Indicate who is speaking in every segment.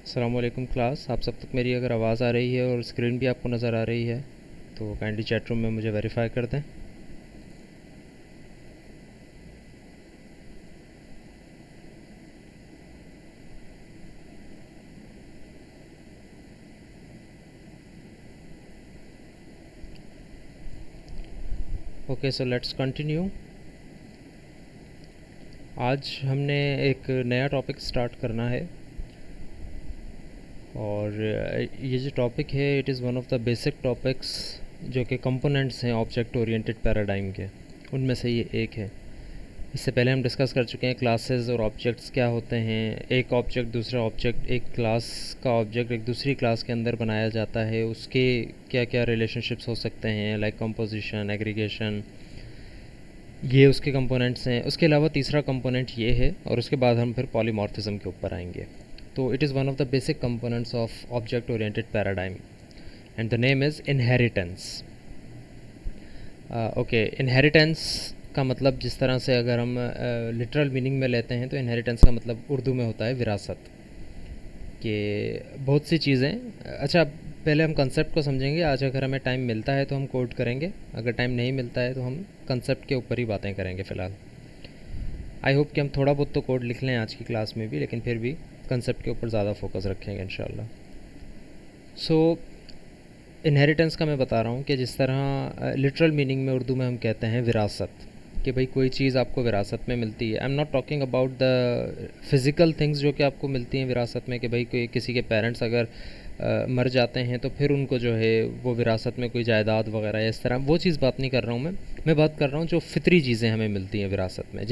Speaker 1: अस्सलाम वालेकुम क्लास। आप सब तक मेरी अगर आवाज़ आ रही है और स्क्रीन भी आपको नज़र आ रही है तो काइंडली चैट रूम में मुझे वेरीफाई कर दें। Okay, so let's continue. आज हमने एक नया टॉपिक स्टार्ट करना है और ये जो टॉपिक है it is one of the basic topics जो कि कंपोनेंट्स हैं ऑब्जेक्ट ओरिएंटेड पैराडाइम के, उनमें से ये एक है। इससे पहले हम डिस्कस कर चुके हैं क्लासेस और ऑब्जेक्ट्स क्या होते हैं। एक ऑब्जेक्ट दूसरा ऑब्जेक्ट, एक क्लास का ऑब्जेक्ट एक दूसरी क्लास के अंदर बनाया जाता है, उसके क्या क्या रिलेशनशिप्स हो सकते हैं, लाइक कंपोजिशन, एग्रीगेशन, ये उसके कंपोनेंट्स हैं। उसके अलावा तीसरा कंपोनेंट ये है और उसके बाद हम फिर पॉलीमॉर्फिज्म के ऊपर आएंगे। तो it is one of the basic components of object oriented paradigm and the name is inheritance. Okay, inheritance का मतलब जिस तरह से अगर हम लिटरल मीनिंग में लेते हैं तो इनहेरिटेंस का मतलब उर्दू में होता है विरासत के बहुत सी चीज़ें। अच्छा, पहले हम कंसेप्ट को समझेंगे। आज अगर हमें टाइम मिलता है तो हम कोड करेंगे, अगर टाइम नहीं मिलता है तो हम कंसेप्ट के ऊपर ही बातें करेंगे फ़िलहाल। आई होप कि हम थोड़ा बहुत तो कोड लिख लें आज की क्लास में भी, लेकिन फिर भी कंसेप्ट के ऊपर ज़्यादा फोकस रखेंगे इंशाल्लाह। सो इनहेरिटेंस का मैं बता रहा हूँ कि जिस तरह लिटरल मीनिंग में उर्दू में हम कहते हैं विरासत, कि भाई कोई चीज़ आपको विरासत में मिलती है। I am not talking about the physical things जो कि आपको मिलती हैं विरासत में, कि भाई कोई किसी के पेरेंट्स अगर मर जाते हैं तो फिर उनको जो है वो विरासत में कोई जायदाद वगैरह या इस तरह, वो चीज़ बात नहीं कर रहा हूँ मैं बात कर रहा हूँ जो फितरी चीज़ें हमें मिलती हैं विरासत में।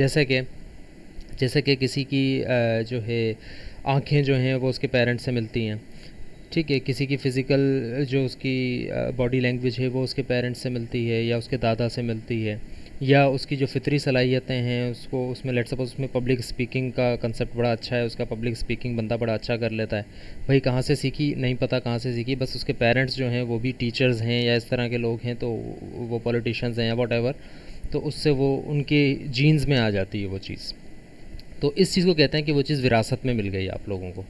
Speaker 1: जैसे कि किसी की जो है आँखें जो हैं वो उसके पेरेंट्स से मिलती हैं, ठीक है। किसी की फ़िज़िकल जो उसकी बॉडी लैंग्वेज है वो उसके पेरेंट्स से मिलती है या उसके दादा से मिलती है, या उसकी जो फितरी सलाहियतें हैं उसको उसमें लेट्स सपोज उसमें पब्लिक स्पीकिंग का कंसेप्ट बड़ा अच्छा है, उसका पब्लिक स्पीकिंग बंदा बड़ा अच्छा कर लेता है। भाई कहाँ से सीखी नहीं पता, कहाँ से सीखी, बस उसके पेरेंट्स जो हैं वो भी टीचर्स हैं या इस तरह के लोग हैं, तो वो पॉलिटिशियंस हैं या वॉट, तो उससे वो उनके जीन्स में आ जाती है वो चीज़। तो इस चीज़ को कहते हैं कि वो चीज़ विरासत में मिल गई आप लोगों को,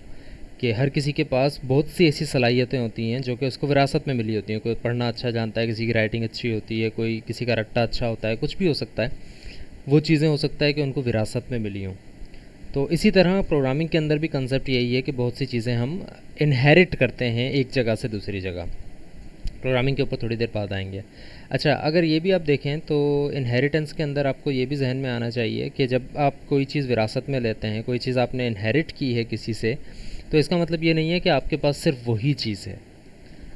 Speaker 1: कि हर किसी के पास बहुत सी ऐसी सलाहियतें होती हैं जो कि उसको विरासत में मिली होती हैं। कोई पढ़ना अच्छा जानता है, किसी की राइटिंग अच्छी होती है, कोई किसी का रट्टा अच्छा होता है, कुछ भी हो सकता है। वो चीज़ें हो सकता है कि उनको विरासत में मिली हों। तो इसी तरह प्रोग्रामिंग के अंदर भी कंसेप्ट यही है कि बहुत सी चीज़ें हम इनहेरिट करते हैं एक जगह से दूसरी जगह। प्रोग्रामिंग के ऊपर थोड़ी देर बाद आएंगे। अच्छा, अगर ये भी आप देखें तो इनहेरिटेंस के अंदर आपको ये भी जहन में आना चाहिए कि जब आप कोई चीज़ विरासत में लेते हैं, कोई चीज़ आपने इनहेरिट की है किसी से, तो इसका मतलब ये नहीं है कि आपके पास सिर्फ वही चीज़ है।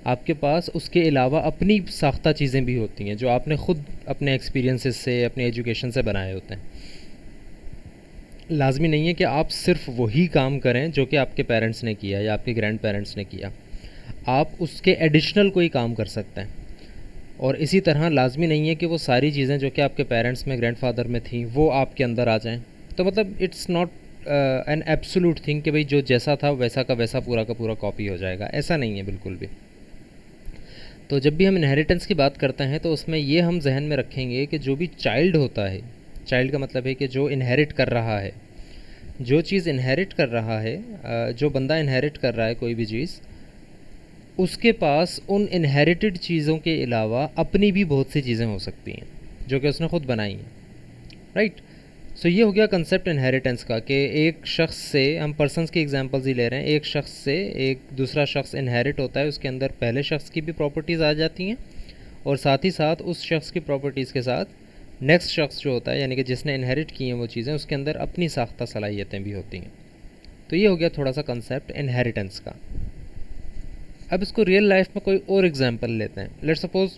Speaker 1: आपके पास उसके अलावा अपनी साख्ता चीज़ें भी होती हैं जो आपने ख़ुद अपने एक्सपीरियंसेस से, अपने एजुकेशन से बनाए होते हैं। लाजमी नहीं है कि आप सिर्फ वही काम करें जो कि आपके पेरेंट्स ने किया या आपके ग्रैंड पेरेंट्स ने किया। आप उसके एडिशनल कोई काम कर सकते हैं। और इसी तरह लाजमी नहीं है कि वो सारी चीज़ें जो कि आपके पेरेंट्स में, ग्रैंडफादर में थी, वो आपके अंदर आ जाएं। तो मतलब it's not an absolute thing कि भाई जो जैसा था वैसा का वैसा पूरा का पूरा कॉपी हो जाएगा, ऐसा नहीं है बिल्कुल भी। तो जब भी हम इनहेरिटेंस की बात करते हैं तो उसमें ये हम जहन में रखेंगे कि जो भी चाइल्ड होता है, चाइल्ड का मतलब है कि जो इनहेरिट कर रहा है, जो चीज़ इनहेरिट कर रहा है, जो बंदा इनहेरिट कर रहा है कोई भी चीज़, उसके पास उन इनहेरिटेड चीज़ों के अलावा अपनी भी बहुत सी चीज़ें हो सकती हैं जो कि उसने ख़ुद बनाई हैं, राइट। सो ये हो गया कंसेप्ट इनहेरिटेंस का, कि एक शख्स से, हम पर्सन्स की एग्जांपल्स ही ले रहे हैं, एक शख्स से एक दूसरा शख्स इनहेरिट होता है, उसके अंदर पहले शख्स की भी प्रॉपर्टीज़ आ जाती हैं और साथ ही साथ उस शख्स की प्रॉपर्टीज़ के साथ नेक्स्ट शख्स जो होता है, यानी कि जिसने इनहेरिट की हैं वो चीज़ें, उसके अंदर अपनी साख्ता सलाहियतें भी होती हैं। तो ये हो गया थोड़ा सा कंसेप्ट इनहेरिटेंस का। अब इसको रियल लाइफ में कोई और एग्जांपल लेते हैं। लेट्स सपोज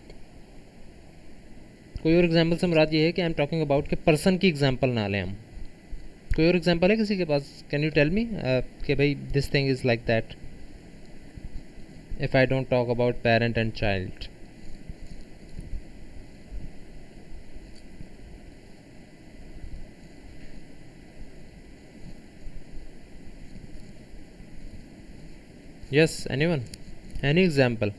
Speaker 1: कोई और एग्जांपल से मुराद ये है कि आई एम टॉकिंग अबाउट कि पर्सन की एग्जांपल ना लें हम। कोई और एग्जांपल है किसी के पास? कैन यू टेल मी कि भाई this thing is like that if I don't talk about parent and child. Yes, anyone, any example?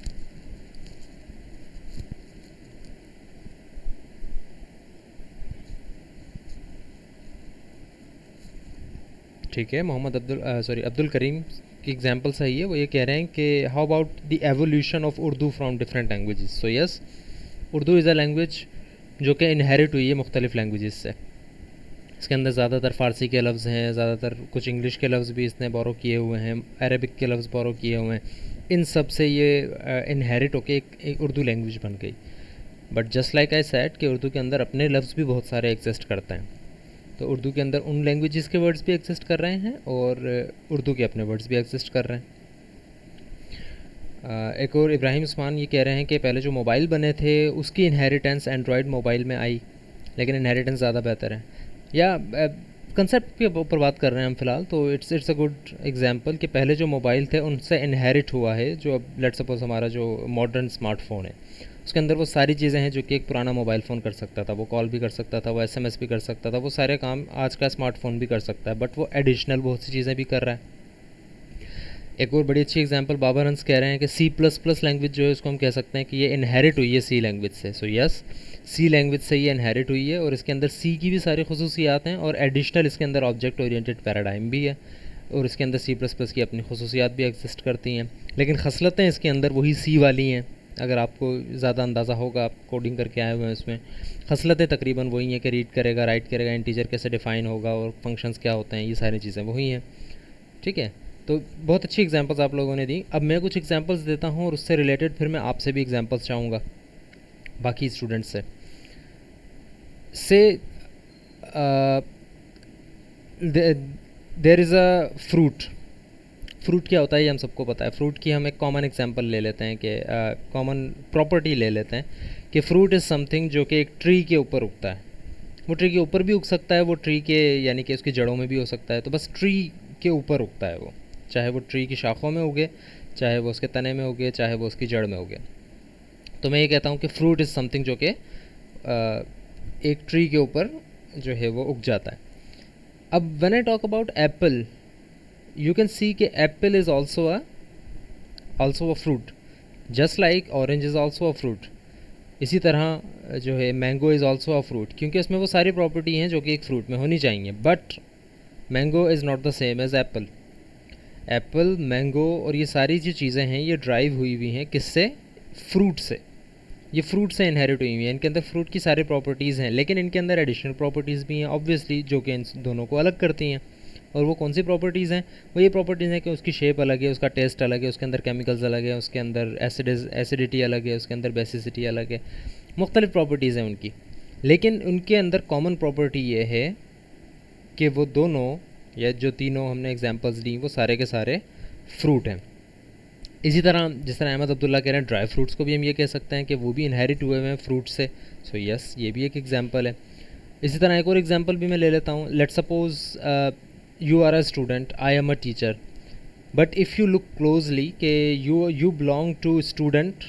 Speaker 1: ठीक है, मोहम्मद अब्दुल करीम, एग्जांपल सही है, वो ये कह रहे हैं कि how about the evolution of Urdu from different languages. So yes, Urdu is a language जो कि इनहेरिट हुई है मुख्तलिफ़ लैंग्वेजेस से। इसके अंदर ज़्यादातर फ़ारसी के लफ्ज़ हैं, ज़्यादातर कुछ इंग्लिश के लफ्ज़ भी इसने बोरो किए हुए हैं, अरबिक के लफ्ज़ बोरो किए हुए हैं। इन सब से ये इनहेरिट होके एक उर्दू लैंग्वेज बन गई। But just like I said कि उर्दू के अंदर अपने लफ्ज़ भी बहुत सारे एग्जिस्ट करते हैं। तो उर्दू के अंदर उन लैंग्वेजेस के वर्ड्स भी एग्जिस्ट कर रहे हैं और उर्दू के अपने वर्ड्स भी एग्जिस्ट कर रहे हैं। एक और इब्राहिम उस्मान ये कह रहे हैं कि पहले जो मोबाइल बने थे उसकी इनहेरिटेंस एंड्रॉयड मोबाइल में आई, लेकिन इनहेरिटेंस ज़्यादा बेहतर है। या कंसेप्ट के ऊपर बात कर रहे हैं हम फ़िलहाल, तो इट्स अ गुड एग्जांपल कि पहले जो मोबाइल थे उनसे इनहेरिट हुआ है जो अब लेट्स सपोज हमारा जो मॉडर्न स्मार्टफ़ोन है, उसके अंदर वो सारी चीज़ें हैं जो कि एक पुराना मोबाइल फ़ोन कर सकता था। वो कॉल भी कर सकता था, वो एसएमएस भी कर सकता था, वो सारे काम आज का स्मार्टफ़ोन भी कर सकता है, बट वो एडिशनल बहुत सी चीज़ें भी कर रहा है। एक और बड़ी अच्छी एग्जांपल बाबर हंस कह रहे हैं कि C++ लैंग्वेज जो है उसको हम कह सकते हैं कि ये इनहेरिट हुई है सी लैंग्वेज से। सो यस, सी लैंग्वेज से ये इनहेरिट हुई है और इसके अंदर सी की भी सारी खसूसियात हैं और एडिशनल इसके अंदर ऑब्जेक्ट ओरिएंटेड पैराडाइम भी है और इसके अंदर C++ की अपनी खसूसियात भी एग्जिस्ट करती हैं, लेकिन खसलतें इसके अंदर वही सी वाली हैं। अगर आपको ज़्यादा अंदाज़ा होगा, आप कोडिंग करके आए हुए हैं उसमें, खसलतें तकरीबन वही हैं कि रीड करेगा, राइट करेगा, इंटीजर कैसे डिफ़ाइन होगा और फंक्शंस क्या होते हैं, ये सारी चीज़ें वही हैं। ठीक है, तो बहुत अच्छी एग्जांपल्स आप लोगों ने दी। अब मैं कुछ एग्जांपल्स देता हूँ और उससे रिलेटेड फिर मैं आपसे भी एग्जांपल्स चाहूँगा बाकी स्टूडेंट्स से there is a fruit. Fruit क्या होता है ये हम सबको पता है। फ्रूट की हम एक कॉमन एग्जांपल ले लेते हैं कि कॉमन प्रॉपर्टी ले लेते हैं कि फ्रूट इज़ समथिंग जो कि एक ट्री के ऊपर उगता है। वो ट्री के ऊपर भी उग सकता है, वो ट्री के यानी कि उसकी जड़ों में भी हो सकता है, तो बस ट्री के ऊपर उगता है वो, चाहे वो ट्री की शाखों में उगे, चाहे वो उसके तने में उगे, चाहे वो उसकी जड़ में उगे। तो मैं ये कहता हूँ कि फ्रूट इज़ समथिंग जो कि एक ट्री के ऊपर जो है वो उग जाता है। अब when I talk about apple, you can see कि apple is also a fruit, just like orange is also a fruit. इसी तरह जो है mango is also a fruit, क्योंकि उसमें वो सारी प्रॉपर्टी हैं जो कि एक फ्रूट में होनी चाहिए। But mango is not the same as Apple. Apple, mango और ये सारी जो चीज़ें हैं ये ड्राइव हुई हुई हैं किससे? फ्रूट से। ये फ्रूट से इनहेरिट हुई हुई हैं। इनके अंदर फ्रूट की सारी प्रॉपर्टीज़ हैं, लेकिन इनके अंदर एडिशनल प्रॉपर्टीज़ भी हैं ऑब्वियसली, जो कि इन दोनों को अलग करती हैं। और वो कौन सी प्रॉपर्टीज़ हैं? वो ये प्रॉपर्टीज़ हैं कि उसकी शेप अलग है, उसका टेस्ट अलग है, उसके अंदर केमिकल्स अलग है, उसके अंदर एसिडिटी अलग है, उसके अंदर बेसिसिटी अलग है, मुख्तलिफ़ प्रॉपर्टीज़ हैं उनकी। लेकिन उनके अंदर कॉमन प्रॉपर्टी ये है कि वो दोनों या जो तीनों हमने एग्जांपल्स दी वो सारे के सारे फ्रूट हैं। इसी तरह जिस तरह अहमद अब्दुल्ला कह रहे हैं ड्राई फ्रूट्स को भी हम ये कह सकते हैं कि वो भी इनहेरिट हुए हुए हैं फ्रूट से। सो यस, ये भी एक एग्जांपल है। इसी तरह एक और एग्जांपल भी मैं ले लेता हूँ। Let's suppose you are a student, I am a teacher, but if you look closely कि you belong to student,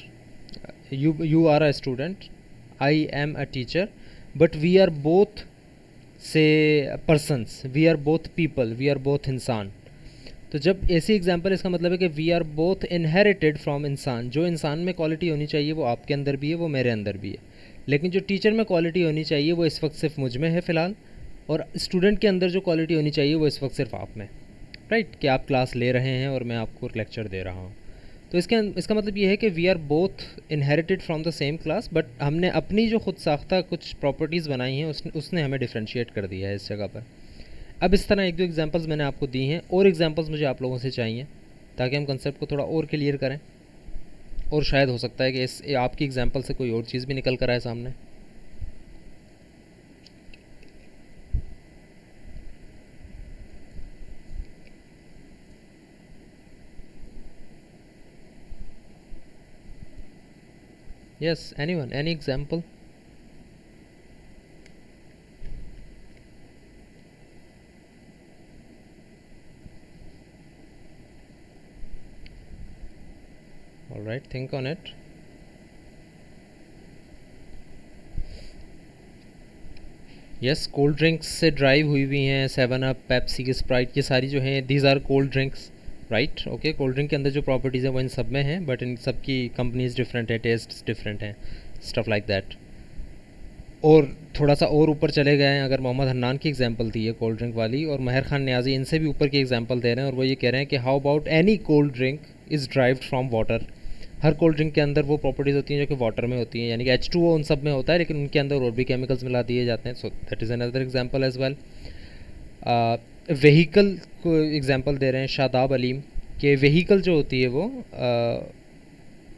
Speaker 1: you are a student, I am a teacher, but we are both से persons, we are both people, we are both इंसान। तो जब ऐसी example, इसका मतलब है कि we are both inherited from इंसान। जो इंसान में क्वालिटी होनी चाहिए वो आपके अंदर भी है, वो मेरे अंदर भी है, लेकिन जो टीचर में क्वालिटी होनी चाहिए वो इस वक्त सिर्फ मुझ में है फ़िलहाल, और स्टूडेंट के अंदर जो क्वालिटी होनी चाहिए वो इस वक्त सिर्फ आप में। राइट, कि आप क्लास ले रहे हैं और मैं आपको लेक्चर दे रहा हूँ। तो इसका मतलब ये है कि we are both inherited from the same class, but हमने अपनी जो खुद साख्ता कुछ प्रॉपर्टीज़ बनाई हैं उसने हमें डिफ्रेंशिएट कर दिया है इस जगह पर। अब इस तरह एक दो एग्जांपल्स मैंने आपको दी हैं, और एग्जांपल्स मुझे आप लोगों से चाहिए ताकि हम कंसेप्ट को थोड़ा और क्लियर करें, और शायद हो सकता है कि इस आपकी एग्जांपल से कोई और चीज़ भी निकल कर आए सामने। Yes, anyone, any example? Alright, think on it. Yes, cold drinks से ड्राइव हुई हुई हैं, 7 अप, पेप्सी, स्प्राइट, ये सारी जो हैं these are cold drinks. Right, okay, cold drink के अंदर जो प्रॉपर्टीज़ हैं वो इन सब में हैं, बट इन सब की कंपनीज डिफरेंट है, टेस्ट डिफरेंट हैं, स्टफ लाइक दैट। और थोड़ा सा और ऊपर चले गए हैं, अगर मोहम्मद हन्नान की एग्जांपल दी है कोल्ड ड्रिंक वाली, और महर खान न्याजी, इनसे भी ऊपर की एग्जांपल दे रहे हैं, और वो ये कह रहे हैं कि how about any cold drink is derived from water. Her cold drink के अंदर वो प्रॉपर्टीज़ होती हैं जो कि वाटर में होती हैं, यानी कि H2O उन सब में होता है, लेकिन उनके अंदर और भी केमिकल्स मिला दिए जाते हैं। So that is another example as well. Vehicle को एग्जांपल दे रहे हैं शादाब अलीम कि व्हीकल जो होती है वो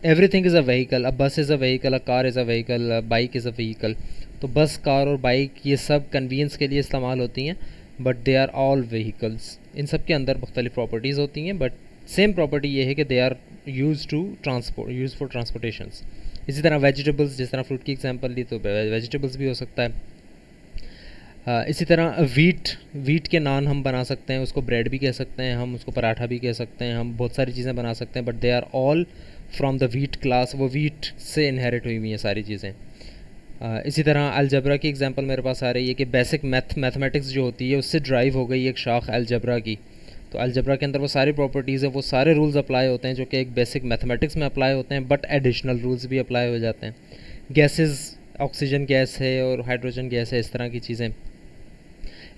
Speaker 1: एवरीथिंग इज़ अ व्हीकल, अ बस is a vehicle, a car is a vehicle, a bike is a vehicle. तो बस, कार और बाइक ये सब कन्वीनियंस के लिए इस्तेमाल होती हैं, but they are all vehicles. इन सब के अंदर मुख्तलिफ प्रॉपर्टीज़ होती हैं, बट सेम प्रॉपर्टी ये है कि they are use to transport, use for transportations. इसी तरह वेजिटेबल्स, जिस तरह फ्रूट की एग्जांपल ली तो वेजिटेबल्स भी हो सकता है। इसी तरह वीट के नान हम बना सकते हैं, उसको ब्रेड भी कह सकते हैं, हम उसको पराठा भी कह सकते हैं, हम बहुत सारी चीज़ें बना सकते हैं, but they are all from the wheat class. वो वीट से इनहेरिट हुई हुई हैं सारी चीज़ें। इसी तरह अलजबरा की एग्जांपल मेरे पास आ रही है कि बेसिक मैथमेटिक्स जो होती है उससे ड्राइव हो गई एक शाख अलजबरा की। तो अलजबरा के अंदर वो सारी प्रॉपर्टीज़ हैं, वो सारे रूल्स अप्लाई होते हैं जो कि एक बेसिक मैथमेटिक्स में अप्लाई होते हैं, बट एडिशनल रूल्स भी अप्लाई हो जाते हैं। गैसेस, ऑक्सीजन गैस है और हाइड्रोजन गैस है, इस तरह की चीज़ें।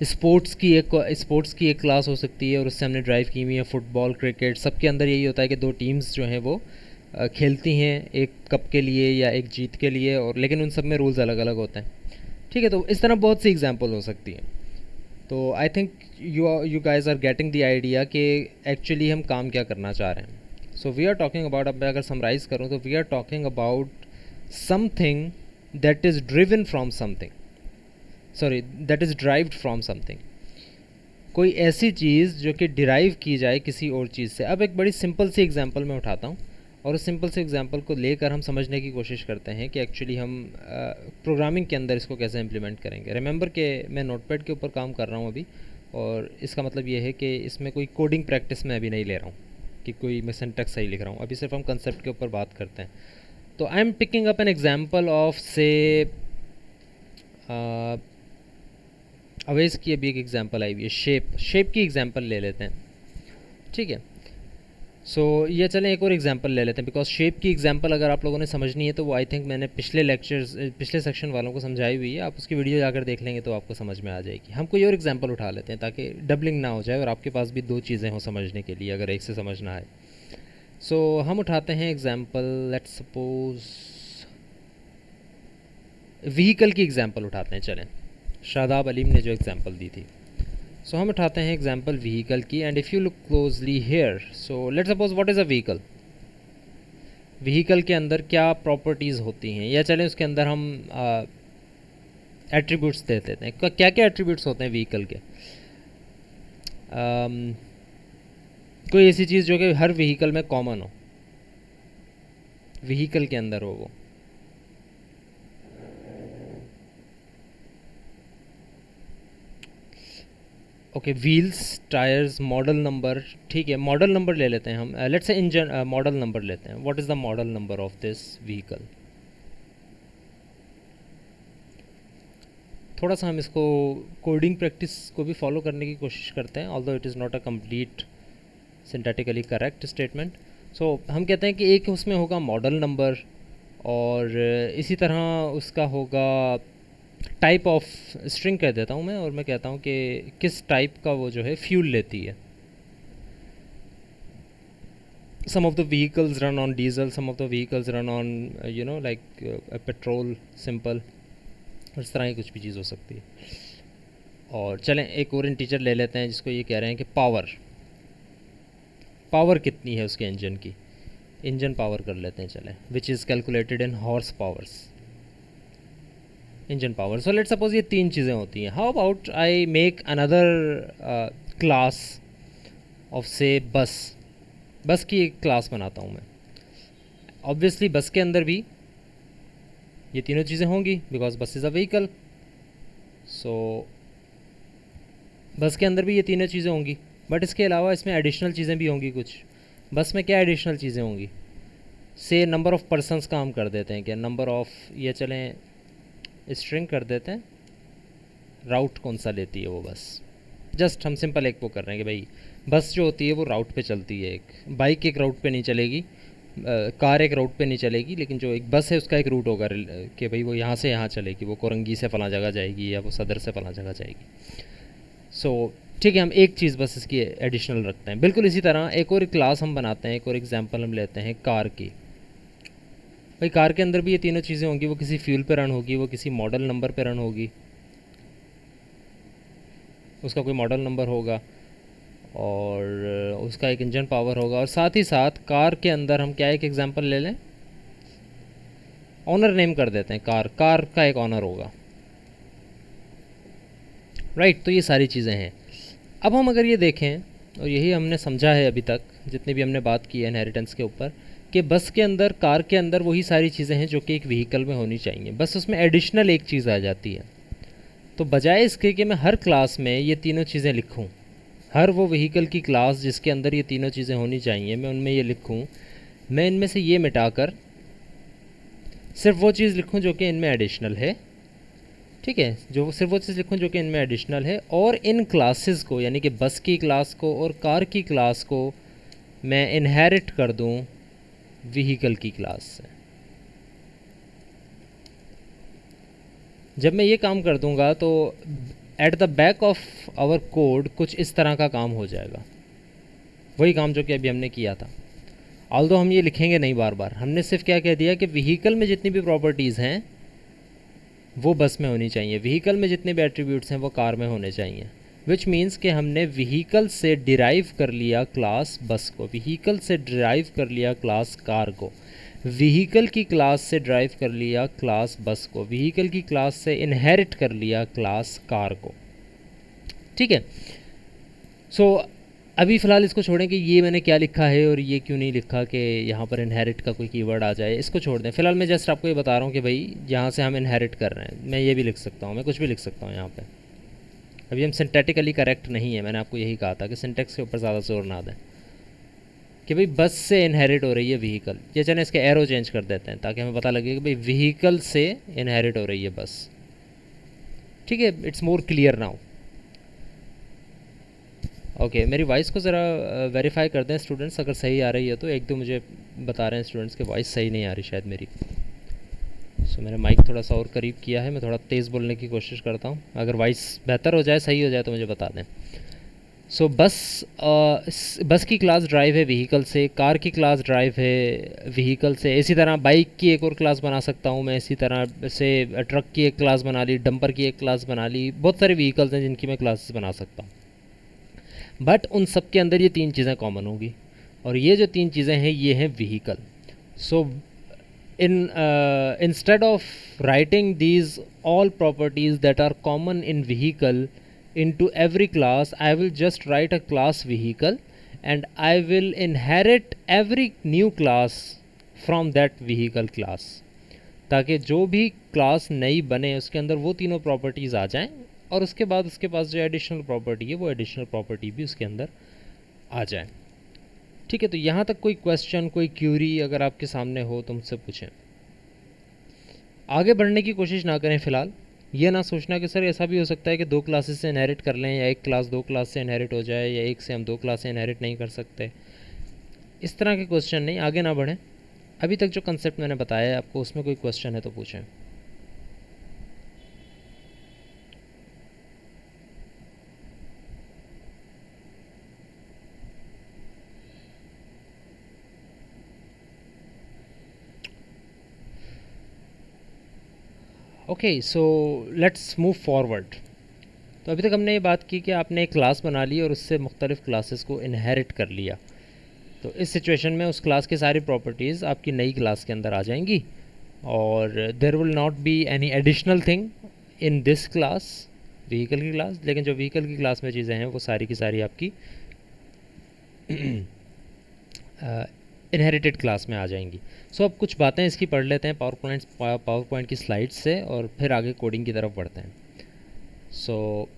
Speaker 1: स्पोर्ट्स की एक क्लास हो सकती है, और उससे हमने ड्राइव की हुई है फुटबॉल, क्रिकेट, सब के अंदर यही होता है कि दो टीम्स जो हैं वो खेलती हैं एक कप के लिए या एक जीत के लिए, और लेकिन उन सब में रूल्स अलग अलग होते हैं। ठीक है, तो इस तरह बहुत सी एग्जांपल हो सकती हैं। तो I think you guys are getting the idea कि एक्चुअली हम काम क्या करना चाह रहे हैं। So we are talking about, अब मैं अगर समराइज़ करूँ तो we are talking about something that is driven from something, sorry that is derived from something. कोई ऐसी चीज़ जो कि डिराइव की जाए किसी और चीज़ से। अब एक बड़ी सिंपल सी एग्जांपल मैं उठाता हूँ, और उस सिंपल से एग्जांपल को लेकर हम समझने की कोशिश करते हैं कि एक्चुअली हम प्रोग्रामिंग के अंदर इसको कैसे इम्प्लीमेंट करेंगे। रिमेंबर कि मैं नोटपैड के ऊपर काम कर रहा हूँ अभी, और इसका मतलब ये है कि इसमें कोई कोडिंग प्रैक्टिस मैं अभी नहीं ले रहा हूँ कि कोई मैं सिंटैक्स सही लिख रहा हूँ, अभी सिर्फ हम कंसेप्ट के ऊपर बात करते हैं। तो I am picking up an example of से अवेज की अभी एक एग्जांपल आई हुई है, शेप की एग्जांपल ले लेते हैं। ठीक है, सो ये चलें एक और एग्जांपल ले लेते हैं, बिकॉज शेप की एग्जांपल अगर आप लोगों ने समझनी है तो वो आई थिंक मैंने पिछले सेक्शन वालों को समझाई हुई है, आप उसकी वीडियो जाकर देख लेंगे तो आपको समझ में आ जाएगी। हम कोई और एग्जांपल उठा लेते हैं ताकि डबलिंग ना हो जाए और आपके पास भी दो चीज़ें हों समझने के लिए, अगर एक से समझना है। सो हम उठाते हैं एग्जांपल, लेट्स सपोज व्हीकल की एग्जांपल उठाते हैं। चलें, शादाब अलीम ने जो एग्जांपल दी थी, सो हम उठाते हैं एग्जांपल व्हीकल की। And if you look closely here, so let's suppose what is a vehicle. Vehicle के अंदर क्या प्रॉपर्टीज़ होती हैं, या चलें उसके अंदर हम एट्रीब्यूट्स दे देते हैं। क्या क्या एट्रीब्यूट्स होते हैं व्हीकल के। कोई ऐसी चीज़ जो कि हर व्हीकल में कॉमन हो, व्हीकल के अंदर हो वो। Okay, wheels, tyres, model number. ठीक है, मॉडल नंबर ले लेते हैं हम, let's say engine model number लेते हैं। What is the model number of this vehicle. थोड़ा सा हम इसको कोडिंग प्रैक्टिस को भी फॉलो करने की कोशिश करते हैं, although it is not a complete syntactically correct statement. So हम कहते हैं कि एक उसमें होगा मॉडल नंबर, और इसी तरह उसका होगा टाइप ऑफ, स्ट्रिंग कह देता हूँ मैं, और मैं कहता हूँ कि किस टाइप का वो जो है फ्यूल लेती है। some of the vehicles run on diesel, some of the vehicles run on like a petrol simple, इस तरह की कुछ भी चीज़ हो सकती है। और चलें एक और इंटीजर ले लेते हैं जिसको ये कह रहे हैं कि पावर कितनी है उसके इंजन की। इंजन पावर कर लेते हैं चलें, which is calculated in horse powers, engine power. So let's suppose ये तीन चीज़ें होती हैं। How about I make another class of से बस की एक क्लास बनाता हूँ मैं। ऑब्वियसली बस के अंदर भी ये तीनों चीज़ें होंगी, बिकॉज बस इज़ अ व्हीकल। सो बस के अंदर भी ये तीनों चीज़ें होंगी, बट इसके अलावा इसमें एडिशनल चीज़ें भी होंगी कुछ। बस में क्या एडिशनल चीज़ें होंगी, से नंबर ऑफ़ पर्सनस का हम कर देते हैं क्या, नंबर ऑफ़, ये चलें स्ट्रिंग कर देते हैं, राउट कौन सा लेती है वो बस। जस्ट हम सिंपल एक वो कर रहे हैं कि भाई बस जो होती है वो राउट पे चलती है, एक बाइक एक राउट पे नहीं चलेगी, कार एक रूट पे नहीं चलेगी, लेकिन जो एक बस है उसका एक रूट होगा कि भाई वो यहाँ से यहाँ चलेगी, वो कोरंगी से फला जगह जाएगी या वो सदर से फला जगह जाएगी। सो ठीक है, हम एक चीज़ बस इसकी एडिशनल रखते हैं। बिल्कुल इसी तरह एक और क्लास हम बनाते हैं, एक और एग्जांपल हम लेते हैं कार की। भाई कार के अंदर भी ये तीनों चीज़ें होंगी, वो किसी फ्यूल पे रन होगी, वो किसी मॉडल नंबर पे रन होगी, उसका कोई मॉडल नंबर होगा और उसका एक इंजन पावर होगा, और साथ ही साथ कार के अंदर हम क्या एक एग्जांपल ले लें, ऑनर नेम कर देते हैं, कार का एक ऑनर होगा, राइट। तो ये सारी चीज़ें हैं। अब हम अगर ये देखें, और यही हमने समझा है अभी तक जितनी भी हमने बात की है इनहेरिटेंस के ऊपर, कि बस के अंदर, कार के अंदर वही सारी चीज़ें हैं जो कि एक व्हीकल में होनी चाहिए, बस उसमें एडिशनल एक चीज़ आ जाती है। तो बजाय इसके कि मैं हर क्लास में ये तीनों चीज़ें लिखूं, हर वो व्हीकल की क्लास जिसके अंदर ये तीनों चीज़ें होनी चाहिए मैं उनमें ये लिखूं, मैं इनमें से ये मिटाकर सिर्फ वो चीज़ लिखूं जो कि इनमें एडिशनल है, ठीक है, जो सिर्फ वो चीज़ लिखूं जो कि इनमें एडिशनल है, और इन क्लासेस को यानी कि बस की क्लास को और कार की क्लास को मैं इनहेरिट कर दूं व्हीकल की क्लास से। जब मैं ये काम कर दूंगा तो at the back of our code कुछ इस तरह का काम हो जाएगा, वही काम जो कि अभी हमने किया था। ऑल्दो हम ये लिखेंगे नहीं बार बार, हमने सिर्फ क्या कह दिया कि व्हीकल में जितनी भी प्रॉपर्टीज़ हैं वो बस में होनी चाहिए, व्हीकल में जितने भी एट्रीब्यूट्स हैं वो कार में होने चाहिए, विच मीन्स कि हमने व्हीकल से डिराइव कर लिया क्लास बस को, व्हीकल से डिराइव कर लिया क्लास कार को, व्हीकल की क्लास से ड्राइव कर लिया क्लास बस को, व्हीकल की क्लास से इनहेरिट कर लिया क्लास कार को, ठीक है। सो अभी फ़िलहाल इसको छोड़ें कि ये मैंने क्या लिखा है और ये क्यों नहीं लिखा कि यहाँ पर इनहेरिट का कोई कीवर्ड आ जाए, इसको छोड़ दें। फ़िलहाल मैं जस्ट आपको ये बता रहा हूँ कि भाई यहाँ से हम इनहेरिट कर रहे हैं, मैं ये भी लिख सकता हूँ, मैं कुछ भी लिख सकता हूँ यहाँ पे। अभी हम सिंटैटिकली करेक्ट नहीं है, मैंने आपको यही कहा था कि सिंटेक्स के ऊपर ज़्यादा जोर ना दें, कि भाई बस से इनहेरिट हो रही है व्हीकल, ये चलें इसके एरो चेंज कर देते हैं ताकि हमें पता लगे कि भाई व्हीकल से इनहेरिट हो रही है बस, ठीक है, it's more clear now. Okay, मेरी वॉइस को ज़रा वेरीफाई कर दें स्टूडेंट्स, अगर सही आ रही है तो। एक दो मुझे बता रहे हैं स्टूडेंट्स कि वॉइस सही नहीं आ रही शायद मेरी। सो मैंने माइक थोड़ा सा और करीब किया है, मैं थोड़ा तेज़ बोलने की कोशिश करता हूँ, अगर वॉइस बेहतर हो जाए, सही हो जाए तो मुझे बता दें। सो बस की क्लास ड्राइव है व्हीकल से, कार की क्लास ड्राइव है व्हीकल से, इसी तरह बाइक की एक और क्लास बना सकता हूँ मैं, इसी तरह से ट्रक की एक क्लास बना ली, डंपर की एक क्लास बना ली, बहुत सारे व्हीकल्स हैं जिनकी मैं क्लासेस बना सकता हूँ। बट उन सब के अंदर ये तीन चीज़ें कॉमन होगी, और ये जो तीन चीज़ें हैं ये हैं vehicle. So instead of writing these all properties that are common in vehicle into every class, I will just write a class vehicle and I will inherit every new class from that vehicle class, ताकि जो भी class नई बने उसके अंदर वो तीनों properties आ जाएं, और उसके बाद उसके पास जो एडिशनल प्रॉपर्टी है वो एडिशनल प्रॉपर्टी भी उसके अंदर आ जाए, ठीक है। तो यहाँ तक कोई क्वेश्चन, कोई क्यूरी अगर आपके सामने हो तो मुझसे पूछें। आगे बढ़ने की कोशिश ना करें फ़िलहाल, ये ना सोचना कि सर ऐसा भी हो सकता है कि दो क्लासेस से इनहेरिट कर लें, या एक क्लास दो क्लास से इनहेरिट हो जाए, या एक से हम दो क्लास से इनहेरिट नहीं कर सकते, इस तरह के क्वेश्चन नहीं, आगे ना बढ़ें। अभी तक जो कंसेप्ट मैंने बताया है आपको, उसमें कोई क्वेश्चन है तो पूछें। Okay, so let's move forward. तो अभी तक हमने ये बात की कि आपने एक क्लास बना ली और उससे मुख्तलिफ़ क्लासेस को इनहेरिट कर लिया, तो इस सिचुएशन में उस क्लास की सारी प्रॉपर्टीज़ आपकी नई क्लास के अंदर आ जाएंगी, और there will not be any additional thing in this class, vehicle की क्लास, लेकिन जो व्हीकल की क्लास में चीज़ें हैं वो सारी की सारी आपकी इनहेरिटेड क्लास में आ जाएंगी। सो अब कुछ बातें इसकी पढ़ लेते हैं पावर पॉइंट की स्लाइड्स से, और फिर आगे कोडिंग की तरफ बढ़ते हैं। सो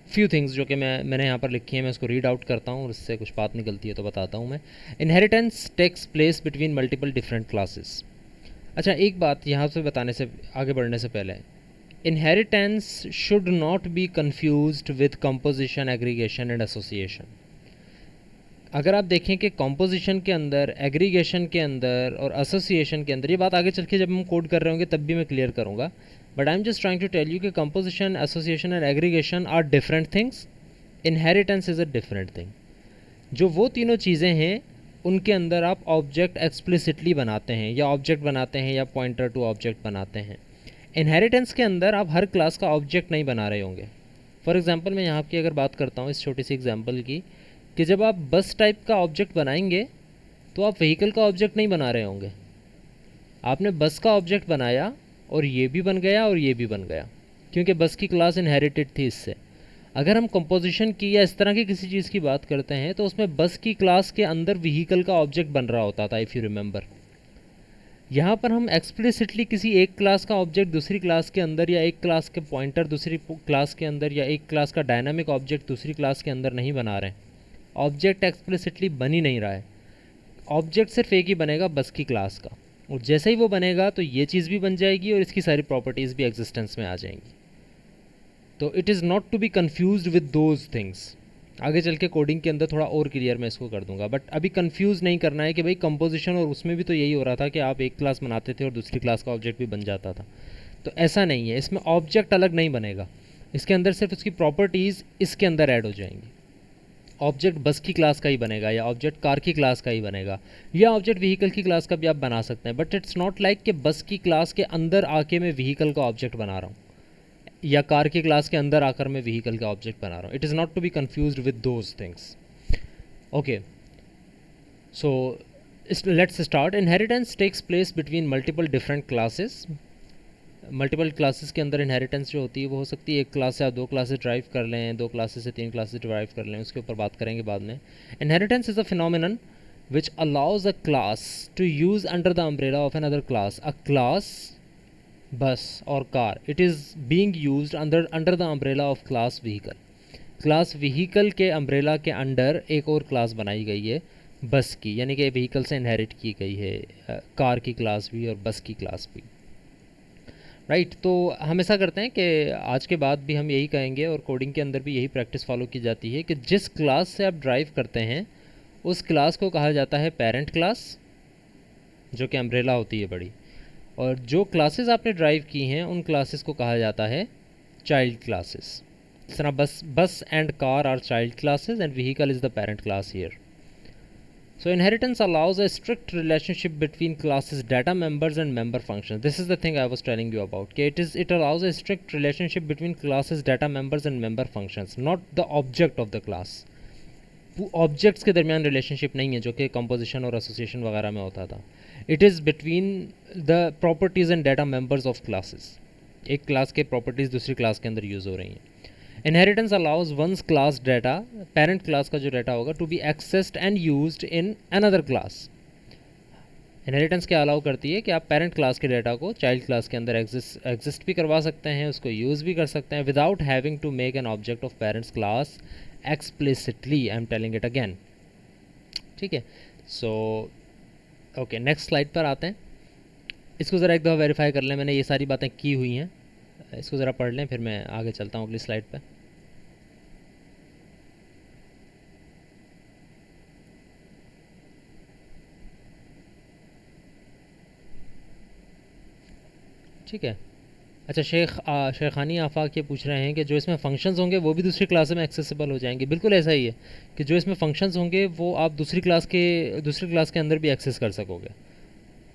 Speaker 1: फ्यू थिंग्स जो कि मैंने यहाँ पर लिखी हैं, मैं उसको रीड आउट करता हूँ और उससे कुछ बात निकलती है तो बताता हूँ मैं। Inheritance takes place between multiple different classes. अच्छा, एक बात यहाँ से बताने से, आगे बढ़ने से पहले, inheritance should not be confused with composition, aggregation and association. अगर आप देखें कि कॉम्पोजिशन के अंदर, एग्रीगेशन के अंदर और एसोसिएशन के अंदर, ये बात आगे चल के जब हम कोड कर रहे होंगे तब भी मैं क्लियर करूँगा, but I am just trying to tell you कि composition, association and aggregation are different things, inheritance is a different thing. जो वो तीनों चीज़ें हैं उनके अंदर आप ऑब्जेक्ट एक्सप्लिसिटली बनाते हैं, या ऑब्जेक्ट बनाते हैं, या पॉइंटर टू ऑब्जेक्ट बनाते हैं। इनहेरिटेंस के अंदर आप हर क्लास का ऑब्जेक्ट नहीं बना रहे होंगे। फॉर एग्जांपल मैं यहाँ की अगर बात करता हूँ इस छोटी सी एग्जांपल की, कि जब आप बस टाइप का ऑब्जेक्ट बनाएंगे तो आप व्हीकल का ऑब्जेक्ट नहीं बना रहे होंगे। आपने बस का ऑब्जेक्ट बनाया और ये भी बन गया और ये भी बन गया, क्योंकि बस की क्लास इनहेरिटेड थी इससे। अगर हम कंपोजिशन की या इस तरह की किसी चीज़ की बात करते हैं तो उसमें बस की क्लास के अंदर व्हीकल का ऑब्जेक्ट बन रहा होता था, इफ़ यू रिमेंबर। यहाँ पर हम एक्सप्लिसिटली किसी एक क्लास का ऑब्जेक्ट दूसरी क्लास के अंदर, या एक क्लास के पॉइंटर दूसरी क्लास के अंदर, या एक क्लास का डायनामिक ऑब्जेक्ट दूसरी क्लास के अंदर नहीं बना रहे हैं। ऑब्जेक्ट एक्सप्लिसिटली बन ही नहीं रहा है। ऑब्जेक्ट सिर्फ एक ही बनेगा, बस की क्लास का, और जैसे ही वो बनेगा तो ये चीज़ भी बन जाएगी और इसकी सारी प्रॉपर्टीज़ भी एग्जिस्टेंस में आ जाएंगी। तो it is not to be confuse with those things. आगे चल के कोडिंग के अंदर थोड़ा और क्लियर मैं इसको कर दूंगा, बट अभी कंफ्यूज नहीं करना है कि भाई कंपोजिशन और उसमें भी तो यही हो रहा था कि आप एक क्लास बनाते थे और दूसरी क्लास का ऑब्जेक्ट भी बन जाता था। तो ऐसा नहीं है, इसमें ऑब्जेक्ट अलग नहीं बनेगा, इसके अंदर सिर्फ उसकी प्रॉपर्टीज़ इसके अंदर ऐड हो जाएंगी। ऑब्जेक्ट बस की क्लास का ही बनेगा, या ऑब्जेक्ट कार की क्लास का ही बनेगा, या ऑब्जेक्ट व्हीकल की क्लास का भी आप बना सकते हैं, बट इट्स नॉट लाइक कि बस की क्लास के अंदर आके मैं व्हीकल का ऑब्जेक्ट बना रहा हूँ, या कार की क्लास के अंदर आकर मैं व्हीकल का ऑब्जेक्ट बना रहा हूँ। It is not to be confuse with those things. Okay, so let's start. Inheritance takes place between multiple different classes. Multiple classes के अंदर इनहेरिटेंस जो होती है वो हो सकती है एक क्लास से आप दो क्लासेस ड्राइव कर लें, दो क्लासेस से तीन क्लासेस ड्राइव कर लें, उसके ऊपर बात करेंगे बाद में। Inheritance is a phenomenon which allows a class to use under the umbrella of another class. A class, bus or car, it is being used under the umbrella of class vehicle. Class vehicle के umbrella के under एक और class बनाई गई है बस की, यानी कि व्हीकल से इनहेरिट की गई है कार की क्लास भी और बस की क्लास भी। राइट, तो हम ऐसा करते हैं कि आज के बाद भी हम यही कहेंगे, और कोडिंग के अंदर भी यही प्रैक्टिस फॉलो की जाती है कि जिस क्लास से आप ड्राइव करते हैं उस क्लास को कहा जाता है पेरेंट क्लास, जो कि अम्ब्रेला होती है बड़ी, और जो क्लासेस आपने ड्राइव की हैं उन क्लासेस को कहा जाता है चाइल्ड क्लासेस। इस तरह bus and car are child classes and vehicle is the parent class here. So inheritance allows a strict relationship between classes data members and member functions. This is the thing I was telling you about. It allows a strict relationship between classes data members and member functions, not the object of the class. Objects के दरमियान relationship नहीं है जो कि composition और association वगैरह में होता था। It is between the properties and data members of classes. एक क्लास के प्रॉपर्टीज़ दूसरी क्लास के अंदर यूज़ हो रही हैं। Inheritance allows one's class data, parent class का जो डाटा होगा, to be accessed and used in another class. Inheritance क्या अलाउ करती है कि आप पेरेंट क्लास के डाटा को चाइल्ड क्लास के अंदर एग्जिस्ट भी करवा सकते हैं, उसको यूज़ भी कर सकते हैं, without having to make an object of parents class explicitly. I am telling it again. ठीक है, सो ओके, नेक्स्ट स्लाइड पर आते हैं। इसको ज़रा एक दफ़ा वेरीफाई कर लें, मैंने ये सारी बातें की हुई हैं, इसको ज़रा पढ़ लें, फिर मैं आगे चलता हूँ अगली स्लाइड पर। ठीक है, अच्छा, शेखानी आफाक ये पूछ रहे हैं कि जो इसमें फंक्शंस होंगे वो भी दूसरी क्लास में एक्सेसिबल हो जाएंगे। बिल्कुल ऐसा ही है कि जो इसमें फंक्शंस होंगे वो आप दूसरी क्लास के अंदर भी एक्सेस कर सकोगे।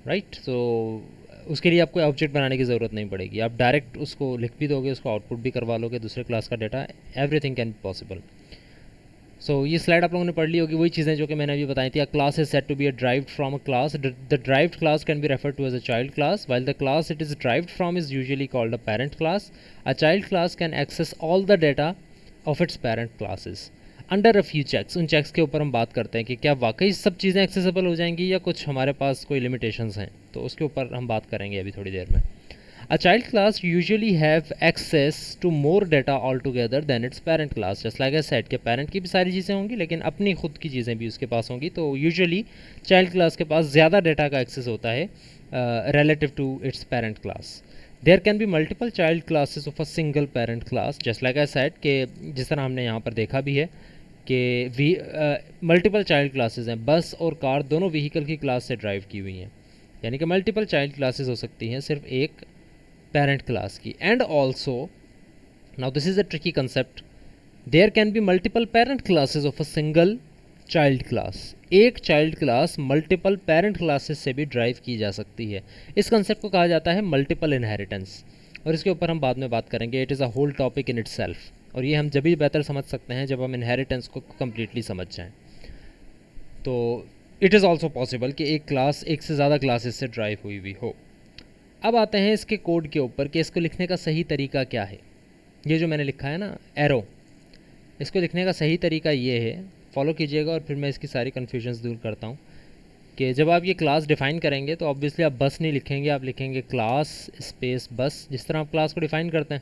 Speaker 1: राइट, तो उसके लिए आपको ऑब्जेक्ट बनाने की ज़रूरत नहीं पड़ेगी, आप डायरेक्ट उसको लिख भी दोगे, उसको आउटपुट भी करवा लोगे दूसरे क्लास का data. Everything can be possible. So ये स्लाइड आप लोगों ने पढ़ ली होगी, वही चीज़ें जो कि मैंने अभी बताई थी। A class is set to be a derived from a class. The derived class can be referred to as a child class, while the class it is derived from is usually called a parent class. A child class can access all the data of its parent classes under a few checks. उन checks के ऊपर हम बात करते हैं कि क्या वाकई सब चीज़ें एक्सेसिबल हो जाएंगी या कुछ हमारे पास कोई लिमिटेशंस हैं, तो उसके ऊपर हम बात करेंगे अभी थोड़ी देर में। A child class usually have access to more data altogether than its parent class. Just like I said कि parent की भी सारी चीज़ें होंगी लेकिन अपनी खुद की चीज़ें भी उसके पास होंगी, तो usually child class के पास ज़्यादा data का access होता है relative to its parent class. There can be multiple child classes of a single parent class. Just like I said कि जिस तरह हमने यहाँ पर देखा भी है कि मल्टीपल चाइल्ड क्लासेस हैं, बस और कार दोनों व्हीकल की क्लास से ड्राइव की हुई हैं, यानी कि मल्टीपल चाइल्ड क्लासेस हो सकती हैं सिर्फ एक पेरेंट क्लास की। And also now this is a tricky concept, there can be multiple parent classes of a single child class. एक child class multiple parent classes से भी ड्राइव की जा सकती है। इस कंसेप्ट को कहा जाता है मल्टीपल इनहेरिटेंस, और इसके ऊपर हम बाद में बात करेंगे। It is a whole topic in itself, और ये हम जब भी बेहतर समझ सकते हैं जब हम इनहेरिटेंस को कम्प्लीटली समझ जाएं। तो इट इज़ ऑल्सो पॉसिबल कि एक क्लास एक से ज़्यादा क्लासेस से ड्राइव हुई हुई हो। अब आते हैं इसके कोड के ऊपर कि इसको लिखने का सही तरीका क्या है। ये जो मैंने लिखा है ना एरो, इसको लिखने का सही तरीका ये है, फॉलो कीजिएगा और फिर मैं इसकी सारी कन्फ्यूजन्स दूर करता हूँ। कि जब आप ये क्लास डिफ़ाइन करेंगे तो ऑब्वियसली आप बस नहीं लिखेंगे, आप लिखेंगे क्लास स्पेस बस। जिस तरह आप क्लास को डिफ़ाइन करते हैं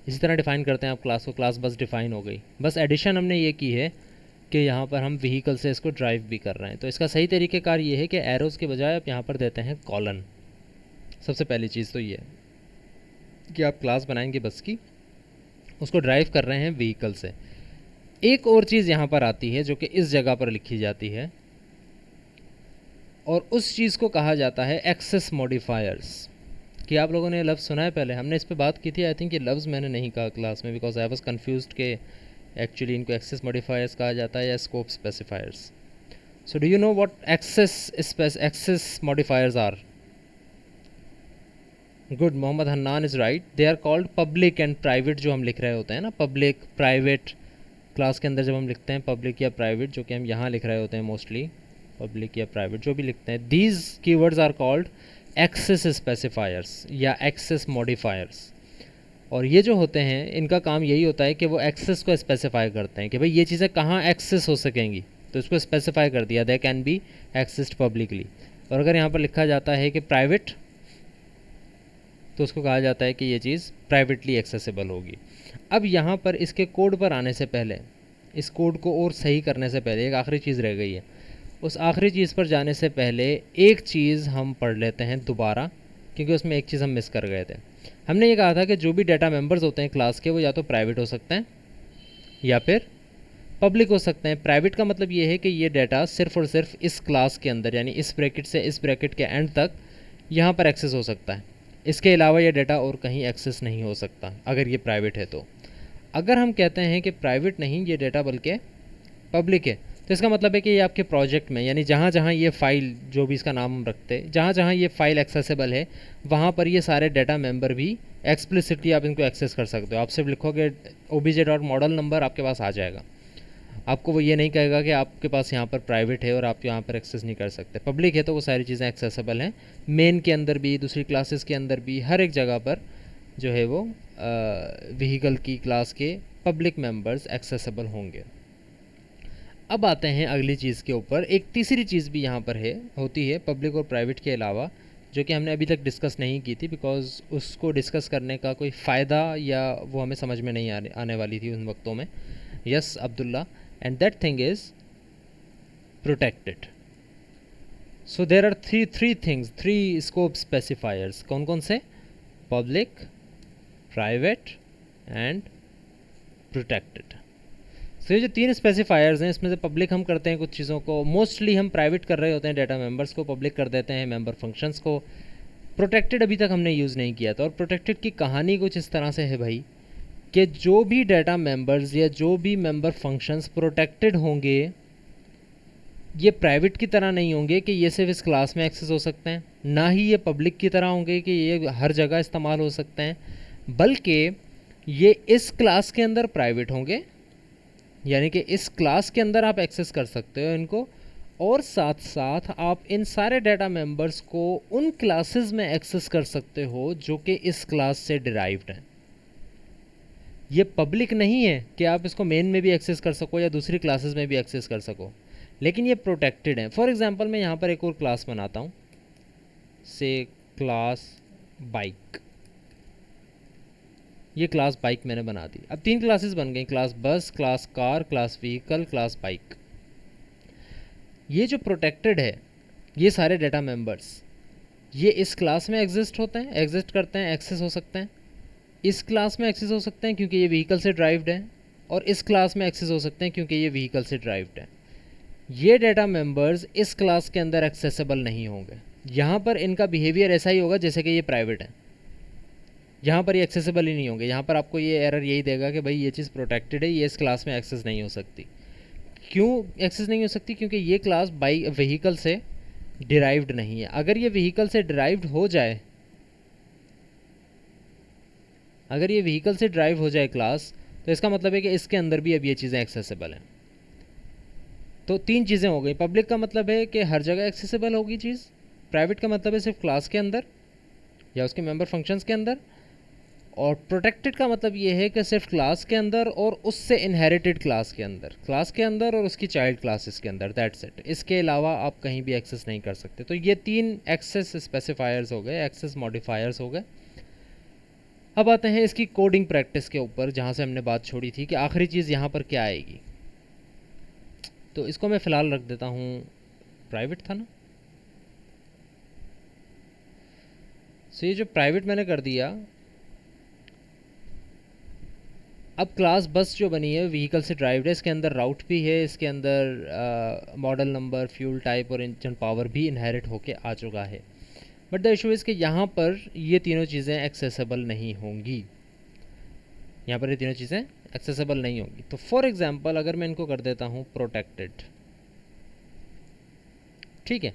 Speaker 1: इसी तरह डिफ़ाइन करते हैं आप क्लास को, क्लास बस डिफ़ाइन हो गई। बस एडिशन हमने ये की है कि यहाँ पर हम व्हीकल से इसको ड्राइव भी कर रहे हैं। तो इसका सही तरीक़ेकार ये है कि एरोज़ के बजाय आप यहाँ पर देते हैं कॉलन। सबसे पहली चीज़ तो ये है कि आप क्लास बनाएंगे बस की, उसको ड्राइव कर रहे हैं व्हीकल से। एक और चीज़ यहाँ पर आती है जो कि इस जगह पर लिखी जाती है, और उस चीज़ को कहा जाता है एक्सेस मॉडिफायर्स। कि आप लोगों ने लफ्ज़ सुना है? पहले हमने इस पे बात की थी। आई थिंक ये लफ्ज़ मैंने नहीं कहा क्लास में, बिकॉज आई वाज कंफ्यूज्ड कि एक्चुअली इनको एक्सेस मॉडिफायर्स कहा जाता है या scope specifiers. So do you know what access modifiers are? Good, Mohammed Hannan is right. They are called public and private. जो हम लिख रहे होते हैं ना, पब्लिक प्राइवेट, क्लास के अंदर जब हम लिखते हैं पब्लिक या प्राइवेट, जो कि हम यहाँ लिख रहे होते हैं मोस्टली पब्लिक या प्राइवेट जो भी लिखते हैं, these keywords are called access specifiers या एक्सेस मॉडिफायर्स। और ये जो होते हैं इनका काम यही होता है कि वो एक्सेस को स्पेसिफाई करते हैं कि भाई ये चीज़ें कहाँ एक्सेस हो सकेंगी, तो इसको स्पेसिफाई कर दिया, they can be accessed publicly. और अगर यहाँ पर लिखा जाता है कि प्राइवेट, तो उसको कहा जाता है कि ये चीज़ प्राइवेटली एक्सेसिबल होगी। अब यहाँ पर इसके कोड पर आने से पहले, इस कोड को और सही करने से पहले एक आखिरी चीज़ रह गई है। उस आखिरी चीज़ पर जाने से पहले एक चीज़ हम पढ़ लेते हैं दोबारा, क्योंकि उसमें एक चीज़ हम मिस कर गए थे। हमने ये कहा था कि जो भी डाटा मेंबर्स होते हैं क्लास के, वो या तो प्राइवेट हो सकते हैं या फिर पब्लिक हो सकते हैं। प्राइवेट का मतलब ये है कि ये डाटा सिर्फ़ और सिर्फ इस क्लास के अंदर, यानी इस ब्रैकेट से इस ब्रैकेट के एंड तक यहाँ पर एक्सेस हो सकता है। इसके अलावा ये डाटा और कहीं एक्सेस नहीं हो सकता अगर ये प्राइवेट है तो। अगर हम कहते हैं कि प्राइवेट नहीं ये डाटा बल्कि पब्लिक है, तो इसका मतलब है कि ये आपके प्रोजेक्ट में, यानी जहाँ जहाँ ये फ़ाइल, जो भी इसका नाम हम रखते हैं, जहाँ जहाँ ये फ़ाइल एक्सेसिबल है वहाँ पर ये सारे डाटा मेंबर भी एक्सप्लिसिटली आप इनको एक्सेस कर सकते हो। आप सिर्फ लिखोगे obj.model नंबर, आपके पास आ जाएगा। आपको वो ये नहीं कहेगा कि आपके पास यहाँ पर प्राइवेट है और आप यहाँ पर एक्सेस नहीं कर सकते। पब्लिक है तो वो सारी चीज़ें एक्सेसिबल हैं, मेन के अंदर भी, दूसरी क्लासेस के अंदर भी, हर एक जगह पर जो है वो व्हीकल की क्लास के पब्लिक मेंबर्स एक्सेसिबल होंगे। अब आते हैं अगली चीज़ के ऊपर। एक तीसरी चीज़ भी यहाँ पर होती है पब्लिक और प्राइवेट के अलावा, जो कि हमने अभी तक डिस्कस नहीं की थी, बिकॉज़ उसको डिस्कस करने का कोई फ़ायदा या वो हमें समझ में नहीं आने वाली थी उन वक्तों में। Yes Abdullah, and that thing is protected. So there are three things, three scope specifiers. कौन कौन से? Public, private and protected. So ये जो तीन स्पेसिफायर्स हैं, इसमें से पब्लिक हम करते हैं कुछ चीज़ों को, मोस्टली हम प्राइवेट कर रहे होते हैं डाटा मेंबर्स को, पब्लिक कर देते हैं मेंबर फंक्शंस को। प्रोटेक्टेड अभी तक हमने यूज़ नहीं किया था। और प्रोटेक्टेड की कहानी कुछ इस तरह से है भाई कि जो भी डाटा मेंबर्स या जो भी मेंबर फंक्शंस प्रोटेक्टेड होंगे, ये प्राइवेट की तरह नहीं होंगे कि ये सिर्फ इस क्लास में एक्सेस हो सकते हैं, ना ही ये पब्लिक की तरह होंगे कि ये हर जगह इस्तेमाल हो सकते हैं, बल्कि ये इस क्लास के अंदर प्राइवेट होंगे, यानी कि इस क्लास के अंदर आप एक्सेस कर सकते हो इनको, और साथ साथ आप इन सारे डाटा मेंबर्स को उन क्लासेस में एक्सेस कर सकते हो जो कि इस क्लास से डिराइव्ड हैं। ये पब्लिक नहीं है कि आप इसको मेन में भी एक्सेस कर सको या दूसरी क्लासेस में भी एक्सेस कर सको, लेकिन ये प्रोटेक्टेड है। फॉर एग्जांपल मैं यहाँ पर एक और क्लास बनाता हूँ, से क्लास बाइक। ये क्लास बाइक मैंने बना दी। अब तीन क्लासेस बन गई, क्लास बस, class car, class vehicle, class bike. ये जो प्रोटेक्टेड है, ये सारे डाटा मेंबर्स ये इस क्लास में एग्जिस्ट होते हैं, एग्जिस्ट करते हैं, एक्सेस हो सकते हैं। इस क्लास में एक्सेस हो सकते हैं क्योंकि ये व्हीकल से ड्राइव्ड है, और इस क्लास में एक्सेस हो सकते हैं क्योंकि ये व्हीकल से ड्राइव्ड है। ये डाटा मेंबर्स इस क्लास के अंदर एक्सेसिबल नहीं होंगे। यहाँ पर इनका बिहेवियर ऐसा ही होगा जैसे कि ये प्राइवेट है, यहाँ पर ये एक्सेसिबल ही नहीं होंगे। यहाँ पर आपको ये एरर यही देगा कि भाई ये चीज़ प्रोटेक्टेड है, ये इस क्लास में एक्सेस नहीं हो सकती। क्यों एक्सेस नहीं हो सकती? क्योंकि ये क्लास बाई व्हीकल से डिराइव्ड नहीं है। अगर ये व्हीकल से डिराइव्ड हो जाए, अगर ये व्हीकल से ड्राइव हो जाए क्लास, तो इसका मतलब है कि इसके अंदर भी अब ये चीज़ें एक्सेसिबल हैं। तो तीन चीज़ें हो गई। पब्लिक का मतलब है कि हर जगह एक्सेसिबल होगी चीज़, प्राइवेट का मतलब है सिर्फ क्लास के अंदर या उसके मेंबर फंक्शंस के अंदर, और प्रोटेक्टेड का मतलब ये है कि सिर्फ क्लास के अंदर और उससे इनहेरिटेड क्लास के अंदर, क्लास के अंदर और उसकी चाइल्ड क्लासेस के अंदर, दैट्स इट। इसके अलावा आप कहीं भी एक्सेस नहीं कर सकते। तो ये तीन एक्सेस स्पेसिफायर्स हो गए, एक्सेस मॉडिफायर्स हो गए। अब आते हैं इसकी कोडिंग प्रैक्टिस के ऊपर, जहाँ से हमने बात छोड़ी थी कि आखिरी चीज़ यहाँ पर क्या आएगी। तो इसको मैं फ़िलहाल रख देता हूँ, प्राइवेट था ना। सो ये जो प्राइवेट मैंने कर दिया, अब क्लास बस जो बनी है व्हीकल से ड्राइव्ड है, इसके अंदर राउट भी है, इसके अंदर मॉडल नंबर, फ्यूल टाइप और इंजन पावर भी इनहेरिट होके आ चुका है। बट द इशू इज़ कि यहाँ पर ये तीनों चीज़ें एक्सेसिबल नहीं होंगी, यहाँ पर ये तीनों चीज़ें एक्सेसिबल नहीं होंगी। तो फॉर एग्जांपल अगर मैं इनको कर देता हूँ प्रोटेक्टेड, ठीक है।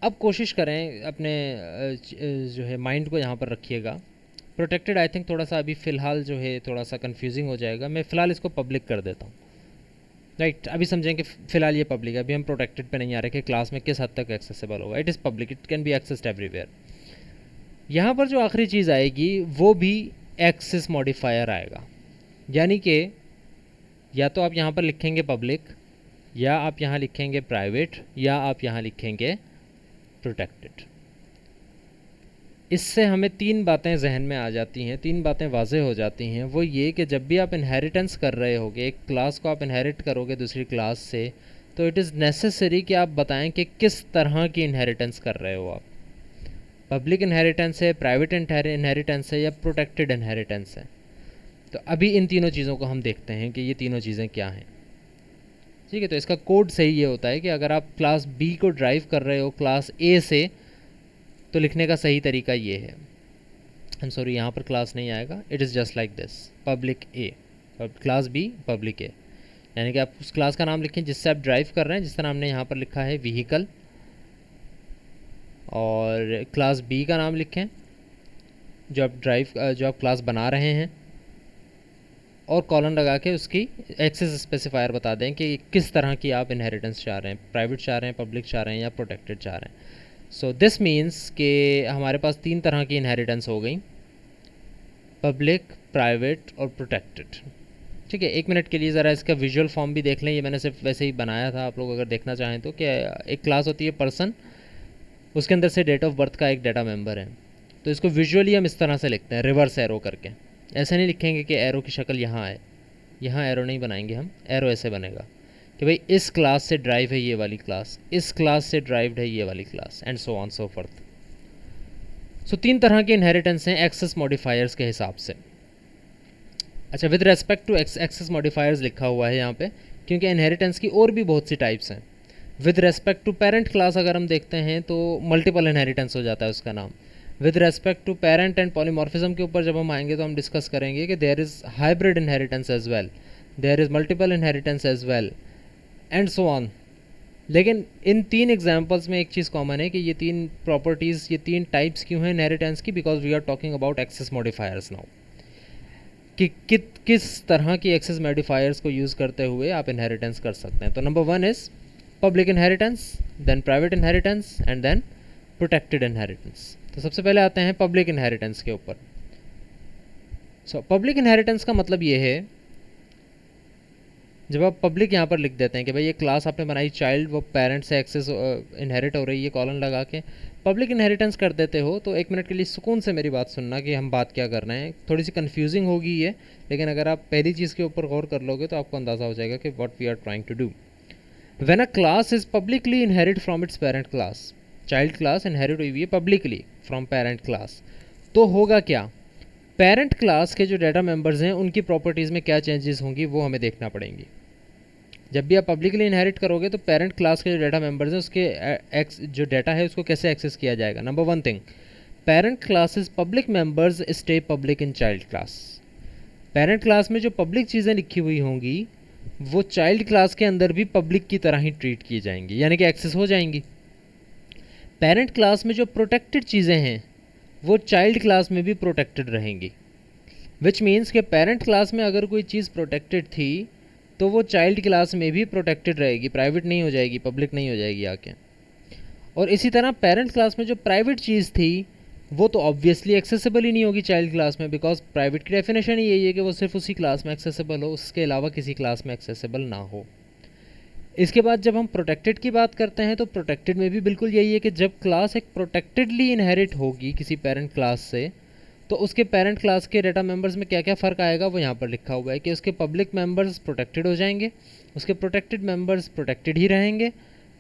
Speaker 1: अब कोशिश करें अपने जो है माइंड को यहाँ पर रखिएगा। प्रोटेक्टेड आई थिंक थोड़ा सा अभी फ़िलहाल जो है थोड़ा सा कंफ्यूजिंग हो जाएगा। मैं फ़िलहाल इसको पब्लिक कर देता हूँ, राइट। अभी समझें कि फ़िलहाल ये पब्लिक है, अभी हम प्रोटेक्टेड पे नहीं आ रहे कि क्लास में किस हद तक एक्सेसिबल होगा। It is public, it can be accessed everywhere. यहाँ पर जो आखिरी चीज़ आएगी वो भी एक्सेस मॉडिफायर आएगा, यानी कि या तो आप यहाँ पर लिखेंगे पब्लिक, या आप यहाँ लिखेंगे प्राइवेट, या आप यहाँ लिखेंगे प्रोटेक्टेड। इससे हमें तीन बातें जहन में आ जाती हैं, तीन बातें वाज़े हो जाती हैं। वो ये कि जब भी आप इनहेरिटेंस कर रहे होगे, एक क्लास को आप इनहेरिट करोगे दूसरी क्लास से, तो इट इज़ नेसेसरी कि आप बताएं कि किस तरह की इनहेरिटेंस कर रहे हो आप। पब्लिक इनहेरिटेंस है, प्राइवेट इनहेरिटेंस है, या प्रोटेक्टेड इनहेरिटेंस है। तो अभी इन तीनों चीज़ों को हम देखते हैं कि ये तीनों चीज़ें क्या हैं, ठीक है। तो इसका कोड सही ये होता है कि अगर आप क्लास बी को ड्राइव कर रहे हो क्लास ए से, तो लिखने का सही तरीका ये है। आई एम सॉरी, यहाँ पर क्लास नहीं आएगा, it is just like this, public A, class B public A. यानी कि आप उस क्लास का नाम लिखें जिससे आप ड्राइव कर रहे हैं, जिस तरह हमने यहाँ पर लिखा है व्हीकल, और क्लास बी का नाम लिखें जो आप क्लास बना रहे हैं, और कॉलन लगा के उसकी एक्सेस स्पेसिफायर बता दें कि किस तरह की आप इनहेरिटेंस चाह रहे हैं, प्राइवेट चाह रहे हैं, पब्लिक चाह रहे हैं, या प्रोटेक्टेड चाह रहे हैं। सो दिस मीन्स कि हमारे पास तीन तरह की इनहेरिटेंस हो गई, पब्लिक, प्राइवेट और प्रोटेक्टेड, ठीक है। एक मिनट के लिए ज़रा इसका विजुअल फॉर्म भी देख लें। ये मैंने सिर्फ वैसे ही बनाया था, आप लोग अगर देखना चाहें तो। कि एक क्लास होती है पर्सन, उसके अंदर से डेट ऑफ बर्थ का एक डाटा मेंबर है। तो इसको विजुअली हम इस तरह से लिखते हैं, रिवर्स एरो करके। ऐसे नहीं लिखेंगे कि एरो की शक्ल यहाँ है, यहाँ एरो नहीं बनाएंगे हम, एरो ऐसे बनेगा कि भाई इस क्लास से ड्राइव है ये वाली क्लास, इस क्लास से ड्राइव्ड है ये वाली class, and so on so forth. So तीन तरह के इनहेरिटेंस हैं एक्सेस मॉडिफायर्स के हिसाब से। अच्छा, with respect to access modifiers लिखा हुआ है यहाँ पे, क्योंकि इनहेरिटेंस की और भी बहुत सी टाइप्स हैं। With respect to parent class अगर हम देखते हैं तो मल्टीपल इनहेरिटेंस हो जाता है उसका नाम। With respect to parent and polymorphism के ऊपर जब हम आएंगे तो हम डिस्कस करेंगे कि there is hybrid inheritance as well, there is multiple inheritance as well, and so on. लेकिन इन तीन एग्जांपल्स में एक चीज़ कॉमन है कि ये तीन प्रॉपर्टीज़, ये तीन टाइप्स क्यों हैं इनहेरिटेंस की, because we are talking about access modifiers now, कि किस तरह की एक्सेस मॉडिफायर्स को यूज़ करते हुए आप इनहेरिटेंस कर सकते हैं। तो number one is public inheritance, then private inheritance, and then protected inheritance. तो सबसे पहले आते हैं पब्लिक इनहेरिटेंस के ऊपर। सो पब्लिक इनहेरिटेंस का मतलब ये है, जब आप पब्लिक यहाँ पर लिख देते हैं कि भाई ये क्लास आपने बनाई चाइल्ड, वो पेरेंट्स से एक्सेस इनहेरिट हो रही है, कॉलन लगा के पब्लिक इनहेरिटेंस कर देते हो, तो एक मिनट के लिए सुकून से मेरी बात सुनना कि हम बात क्या कर रहे हैं। थोड़ी सी कन्फ्यूजिंग होगी ये, लेकिन अगर आप पहली चीज़ के ऊपर गौर कर लोगे तो आपको अंदाज़ा हो जाएगा कि what we are trying to do. When a class is publicly inherit from its parent class, child class inherit हुई है पब्लिकली फ्रॉम पेरेंट क्लास, तो होगा क्या पेरेंट क्लास के जो डाटा मेंबर्स हैं उनकी प्रॉपर्टीज़ में क्या चेंजेस होंगी वो हमें देखना पड़ेंगी। जब भी आप पब्लिकली इनहेरिट करोगे तो पेरेंट क्लास के जो डाटा मेंबर्स हैं उसके जो डाटा है उसको कैसे एक्सेस किया जाएगा। Number one thing, parent classes public members stay public in child class. Parent class में जो पब्लिक चीज़ें लिखी हुई होंगी वो चाइल्ड क्लास के अंदर भी पब्लिक की तरह ही ट्रीट की जाएंगी, यानी कि एक्सेस हो जाएंगी। पेरेंट क्लास में जो प्रोटेक्टेड चीज़ें हैं वो चाइल्ड क्लास में भी प्रोटेक्टेड रहेंगी, विच मीन्स कि पेरेंट क्लास में अगर कोई चीज़ प्रोटेक्टेड थी तो वो चाइल्ड क्लास में भी प्रोटेक्टेड रहेगी, प्राइवेट नहीं हो जाएगी, पब्लिक नहीं हो जाएगी आके। और इसी तरह पेरेंट क्लास में जो प्राइवेट चीज़ थी वो तो ऑब्वियसली एक्सेसिबल ही नहीं होगी चाइल्ड क्लास में, बिकॉज प्राइवेट की डेफिनेशन ही यही है कि वो सिर्फ उसी क्लास में एक्सेसिबल हो, उसके अलावा किसी क्लास में एक्सेसिबल ना हो। इसके बाद जब हम प्रोटेक्टेड की बात करते हैं तो प्रोटेक्टेड में भी बिल्कुल यही है कि जब क्लास एक प्रोटेक्टेडली इनहेरिट होगी किसी पेरेंट क्लास से तो उसके पेरेंट क्लास के डाटा मेंबर्स में क्या क्या फ़र्क आएगा वो यहाँ पर लिखा हुआ है कि उसके पब्लिक मेंबर्स प्रोटेक्टेड हो जाएंगे, उसके प्रोटेक्टेड मेंबर्स प्रोटेक्टेड ही रहेंगे,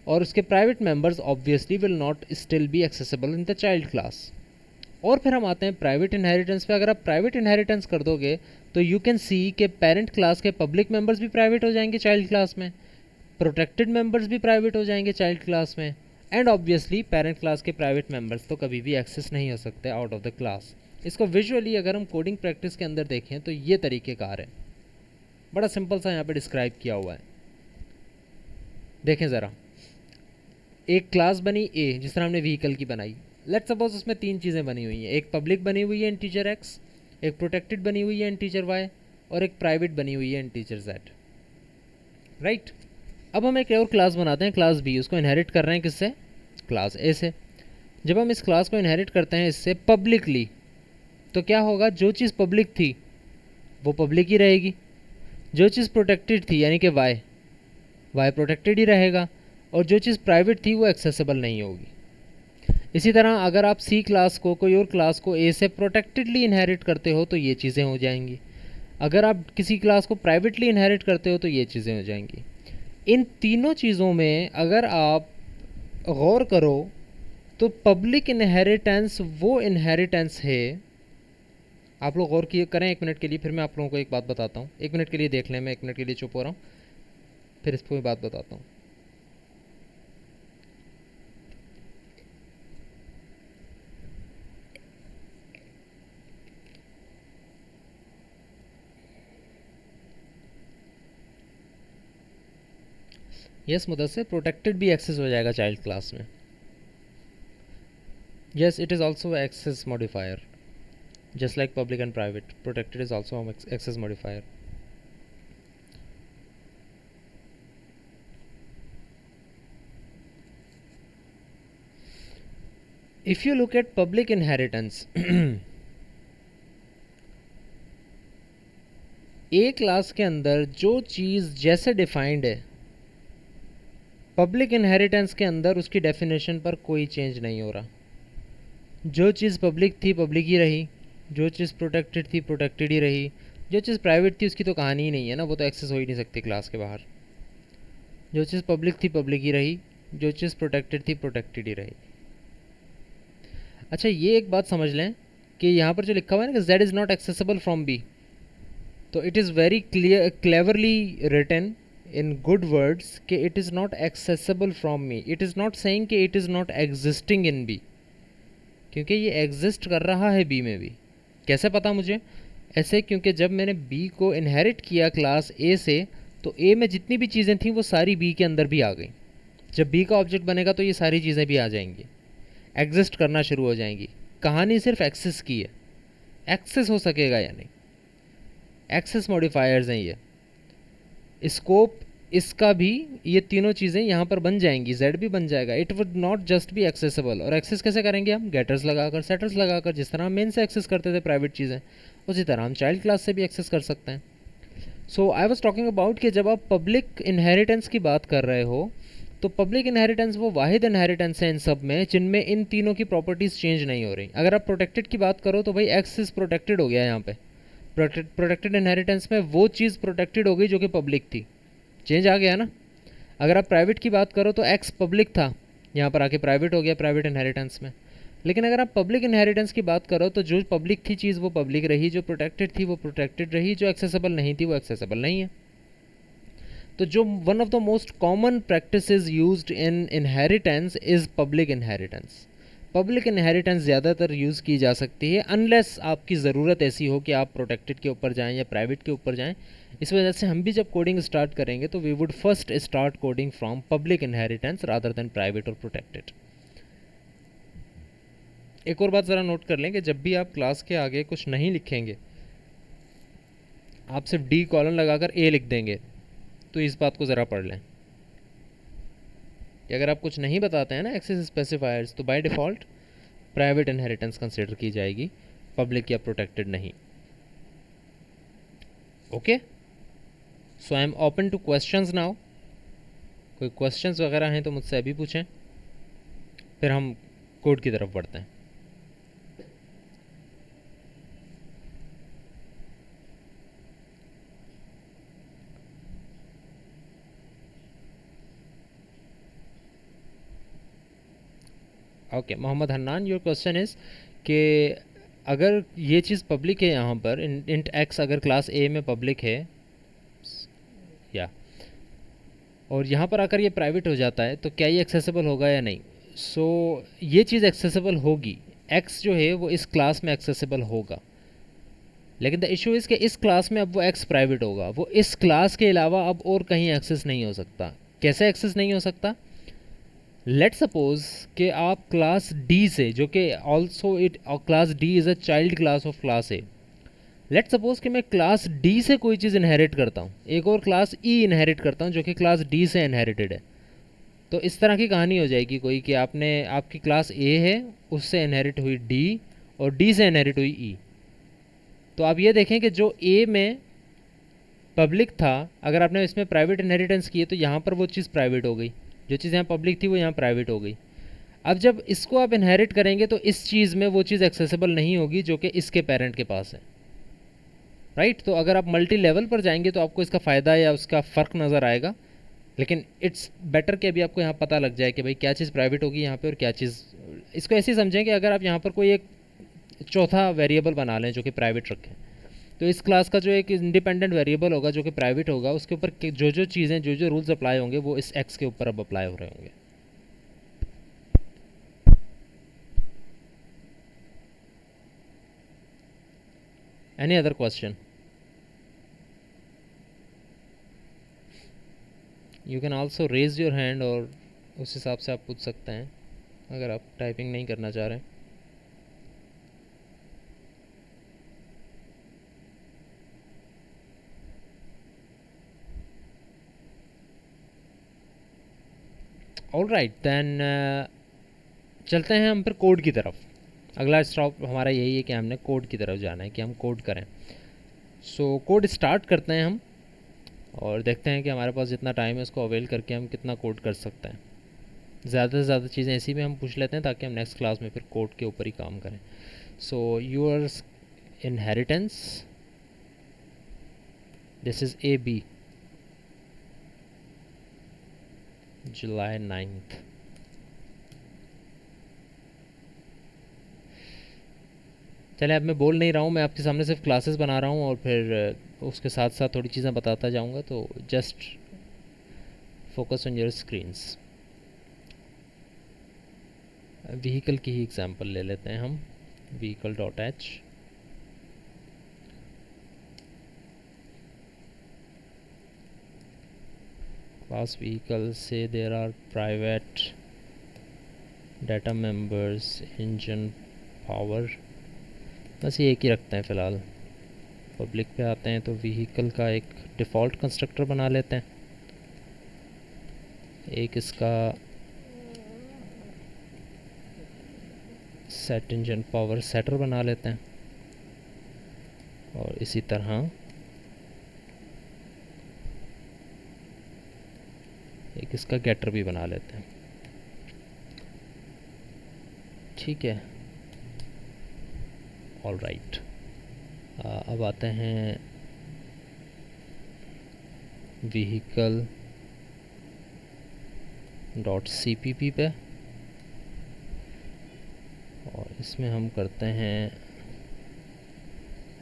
Speaker 1: और उसके private members obviously will not still be accessible in the child class. और फिर हम आते हैं प्राइवेट इनहेरिटेंस पे। अगर आप प्राइवेट इनहेरिटेंस कर दोगे तो यू कैन सी कि पेरेंट क्लास के पब्लिक मेंबर्स भी प्राइवेट हो जाएंगे चाइल्ड क्लास में, प्रोटेक्टेड मेंबर्स भी प्राइवेट हो जाएंगे चाइल्ड क्लास में, एंड ऑब्वियसली पेरेंट क्लास के प्राइवेट मेंबर्स तो कभी भी एक्सेस नहीं हो सकते आउट ऑफ द क्लास। इसको विजुअली अगर हम कोडिंग प्रैक्टिस के अंदर देखें तो ये तरीक़ेकार है, बड़ा सिंपल सा यहाँ पे डिस्क्राइब किया हुआ है। देखें ज़रा, एक क्लास बनी ए, जिस तरह हमने व्हीकल की बनाई। लेट्स सपोज उसमें तीन चीज़ें बनी हुई हैं, एक पब्लिक बनी हुई है इंटीजर एक्स, एक प्रोटेक्टेड बनी हुई है इंटीजर वाई, और एक प्राइवेट बनी हुई है इंटीजर जेड। राइट, अब हम एक और क्लास बनाते हैं, क्लास बी, उसको इनहेरिट कर रहे हैं किससे, क्लास ए से। जब हम इस क्लास को इनहेरिट करते हैं इससे पब्लिकली तो क्या होगा, जो चीज़ पब्लिक थी वो पब्लिक ही रहेगी, जो चीज़ प्रोटेक्टेड थी यानी कि वाई, वाई प्रोटेक्टेड ही रहेगा, और जो चीज़ प्राइवेट थी वो एक्सेसिबल नहीं होगी। इसी तरह अगर आप सी क्लास को, कोई और क्लास को ए से प्रोटेक्टेडली इनहेरिट करते हो तो ये चीज़ें हो जाएंगी, अगर आप किसी क्लास को प्राइवेटली इनहेरिट करते हो तो ये चीज़ें हो जाएंगी। इन तीनों चीज़ों में अगर आप गौर करो तो पब्लिक इनहेरिटेंस वो इनहेरिटेंस है, आप लोग गौर किए करें एक मिनट के लिए, फिर मैं आप लोगों को एक बात बताता हूँ। एक मिनट के लिए देख लें, मैं एक मिनट के लिए चुप हो रहा हूँ, फिर इस पर बात बताता हूँ। यस मुदस्सिर, प्रोटेक्टेड भी एक्सेस हो जाएगा चाइल्ड क्लास में। Yes, it is also access modifier, just like public and private. Protected is also an access modifier. If you look at public inheritance, A class के अंदर जो चीज़ जैसे डिफाइंड है public inheritance के अंदर उसकी डेफिनेशन पर कोई चेंज नहीं हो रहा। जो चीज़ पब्लिक थी पब्लिक ही रही, जो चीज़ प्रोटेक्टेड थी प्रोटेक्टेड ही रही, जो चीज़ प्राइवेट थी उसकी तो कहानी ही नहीं है ना, वो तो एक्सेस हो ही नहीं सकती क्लास के बाहर। जो चीज़ पब्लिक थी पब्लिक ही रही, जो चीज़ प्रोटेक्टेड थी प्रोटेक्टेड ही रही। अच्छा, ये एक बात समझ लें कि यहाँ पर जो लिखा हुआ है ना कि z is not accessible from b, तो it is very cleverly written in good words कि it is not accessible from me. It is not saying कि it is not existing in b, क्योंकि ये एग्जिस्ट कर रहा है b में भी। कैसे पता मुझे? ऐसे क्योंकि जब मैंने b को इनहेरिट किया क्लास a से तो a में जितनी भी चीज़ें थीं वो सारी b के अंदर भी आ गई। जब b का ऑब्जेक्ट बनेगा तो ये सारी चीज़ें भी आ जाएंगी, एग्जिस्ट करना शुरू हो जाएंगी। कहानी सिर्फ एक्सेस की है, एक्सेस हो सकेगा या नहीं, एक्सेस मॉडिफायर्स हैं ये। स्कोप इसका भी, ये तीनों चीज़ें यहाँ पर बन जाएंगी, z भी बन जाएगा। It would not just be accessible. और एक्सेस कैसे करेंगे हम? गेटर्स लगाकर, सेटर्स लगाकर। जिस तरह हम मेन से एक्सेस करते थे प्राइवेट चीज़ें, उसी तरह हम चाइल्ड क्लास से भी एक्सेस कर सकते हैं। सो आई वॉज टॉकिंग अबाउट कि जब आप पब्लिक इनहेरिटेंस की बात कर रहे हो तो पब्लिक इनहेरिटेंस वो वाहिद इनहेरिटेंस है इन सब में जिनमें इन तीनों की प्रॉपर्टीज़ चेंज नहीं हो रही। अगर आप प्रोटेक्टेड की बात करो तो भाई एक्सेस प्रोटेक्टेड हो गया यहाँ पे। प्रोटेक्टेड इनहेरिटेंस में वो चीज़ प्रोटेक्टेड हो गई जो कि पब्लिक थी, चेंज आ गया ना। अगर आप प्राइवेट की बात करो तो एक्स पब्लिक था, यहाँ पर आके प्राइवेट हो गया प्राइवेट इनहेरिटेंस में। लेकिन अगर आप पब्लिक इनहेरिटेंस की बात करो तो जो पब्लिक थी चीज़ वो पब्लिक रही, जो प्रोटेक्टेड थी वो प्रोटेक्टेड रही, जो एक्सेसिबल नहीं थी वो एक्सेसिबल नहीं है। तो जो one of the most common practices used in inheritance is public inheritance. Public inheritance ज़्यादातर यूज़ की जा सकती है अनलेस आपकी ज़रूरत ऐसी हो कि आप प्रोटेक्टेड के ऊपर जाएं या प्राइवेट के ऊपर जाएं। इस वजह से हम भी जब कोडिंग स्टार्ट करेंगे तो we would first start coding from public inheritance rather than private और प्रोटेक्टेड। एक और बात ज़रा नोट कर लें कि जब भी आप क्लास के आगे कुछ नहीं लिखेंगे, आप सिर्फ डी कॉलन लगाकर ए लिख देंगे, तो इस बात को ज़रा पढ़ लें कि अगर आप कुछ नहीं बताते हैं ना एक्सेस स्पेसिफायर्स, तो by default private inheritance consider की जाएगी, पब्लिक या प्रोटेक्टेड नहीं। Okay, so I am open two questions now. कोई क्वेश्चंस वगैरह हैं तो मुझसे अभी पूछें, फिर हम कोड की तरफ बढ़ते हैं। Okay, Mohammed Hannan, your question is कि अगर ये चीज़ पब्लिक है यहाँ पर, इंट एक्स अगर क्लास ए में पब्लिक है या, और यहाँ पर आकर ये प्राइवेट हो जाता है, तो क्या ये एक्सेसिबल होगा या नहीं? सो ये चीज़ एक्सेसिबल होगी, एक्स जो है वो इस क्लास में एक्सेसिबल होगा, लेकिन द इशू इज़ कि इस क्लास में अब वो एक्स प्राइवेट होगा, वो इस क्लास के अलावा अब और कहीं एक्सेस नहीं हो सकता। कैसे एक्सेस नहीं हो सकता? लेट सपोज कि आप क्लास डी से, जो कि also it class D is a child class of class A, let suppose कि मैं क्लास डी से कोई चीज़ इनहेरिट करता हूँ, एक और क्लास ई इनहेरिट करता हूँ जो कि क्लास डी से इनहेरिटेड है। तो इस तरह की कहानी हो जाएगी कोई कि आपने, आपकी क्लास ए है, उससे इनहेरिट हुई डी, और डी से इनहेरिट हुई ई। तो आप ये देखें कि जो ए में पब्लिक था, अगर आपने इसमें प्राइवेट इनहेरिटेंस की है तो यहाँ पर वो चीज़ प्राइवेट हो गई, जो चीज़ यहाँ पब्लिक थी वो यहाँ प्राइवेट हो गई। अब जब इसको आप इनहेरिट करेंगे तो इस चीज़ में वो चीज़ एक्सेसिबल नहीं होगी जो कि इसके पेरेंट के पास है, राइट। तो अगर आप मल्टी लेवल पर जाएंगे तो आपको इसका फ़ायदा या उसका फ़र्क नज़र आएगा, लेकिन इट्स बेटर कि अभी आपको यहाँ पता लग जाए कि भाई क्या चीज़ प्राइवेट होगी यहाँ पे और क्या चीज़। इसको ऐसे ही समझें कि अगर आप यहाँ पर कोई एक चौथा वेरिएबल बना लें जो कि प्राइवेट रखें, तो इस क्लास का जो एक इंडिपेंडेंट वेरिएबल होगा जो कि प्राइवेट होगा, उसके ऊपर जो जो चीज़ें, जो जो रूल्स अप्लाई होंगे वो इस एक्स के ऊपर अब अप्लाई हो रहे होंगे। Any other question? You can also raise your hand और उस हिसाब से आप पूछ सकते हैं अगर आप टाइपिंग नहीं करना चाह रहे हैं। ऑल राइट देन, चलते हैं हम फिर कोड की तरफ। अगला स्टॉप हमारा यही है कि हमने कोड की तरफ जाना है, कि हम कोड करें। सो कोड स्टार्ट करते हैं हम, और देखते हैं कि हमारे पास जितना टाइम है उसको अवेल करके हम कितना कोड कर सकते हैं। ज़्यादा से ज़्यादा चीज़ें ऐसी में हम पूछ लेते हैं ताकि हम नेक्स्ट क्लास में फिर कोड के ऊपर ही काम करें। So your inheritance, this is A B, जुलाई 9th। चले, अब मैं बोल नहीं रहा हूँ, मैं आपके सामने सिर्फ क्लासेस बना रहा हूँ और फिर उसके साथ साथ थोड़ी चीज़ें बताता जाऊँगा, तो just focus on your screens. Vehicle की ही एग्जांपल ले लेते हैं हम, vehicle dot h. Class vehicle से there are private data members, engine, power, बस ये एक ही रखते हैं फ़िलहाल। पब्लिक पे आते हैं तो व्हीकल का एक डिफ़ॉल्ट कंस्ट्रक्टर बना लेते हैं, एक इसका सेट इंजन पावर सेटर बना लेते हैं, और इसी तरह एक इसका गेटर भी बना लेते हैं। ठीक है, ऑल राइट। अब आते हैं vehicle dot C P P पे, इसमें हम करते हैं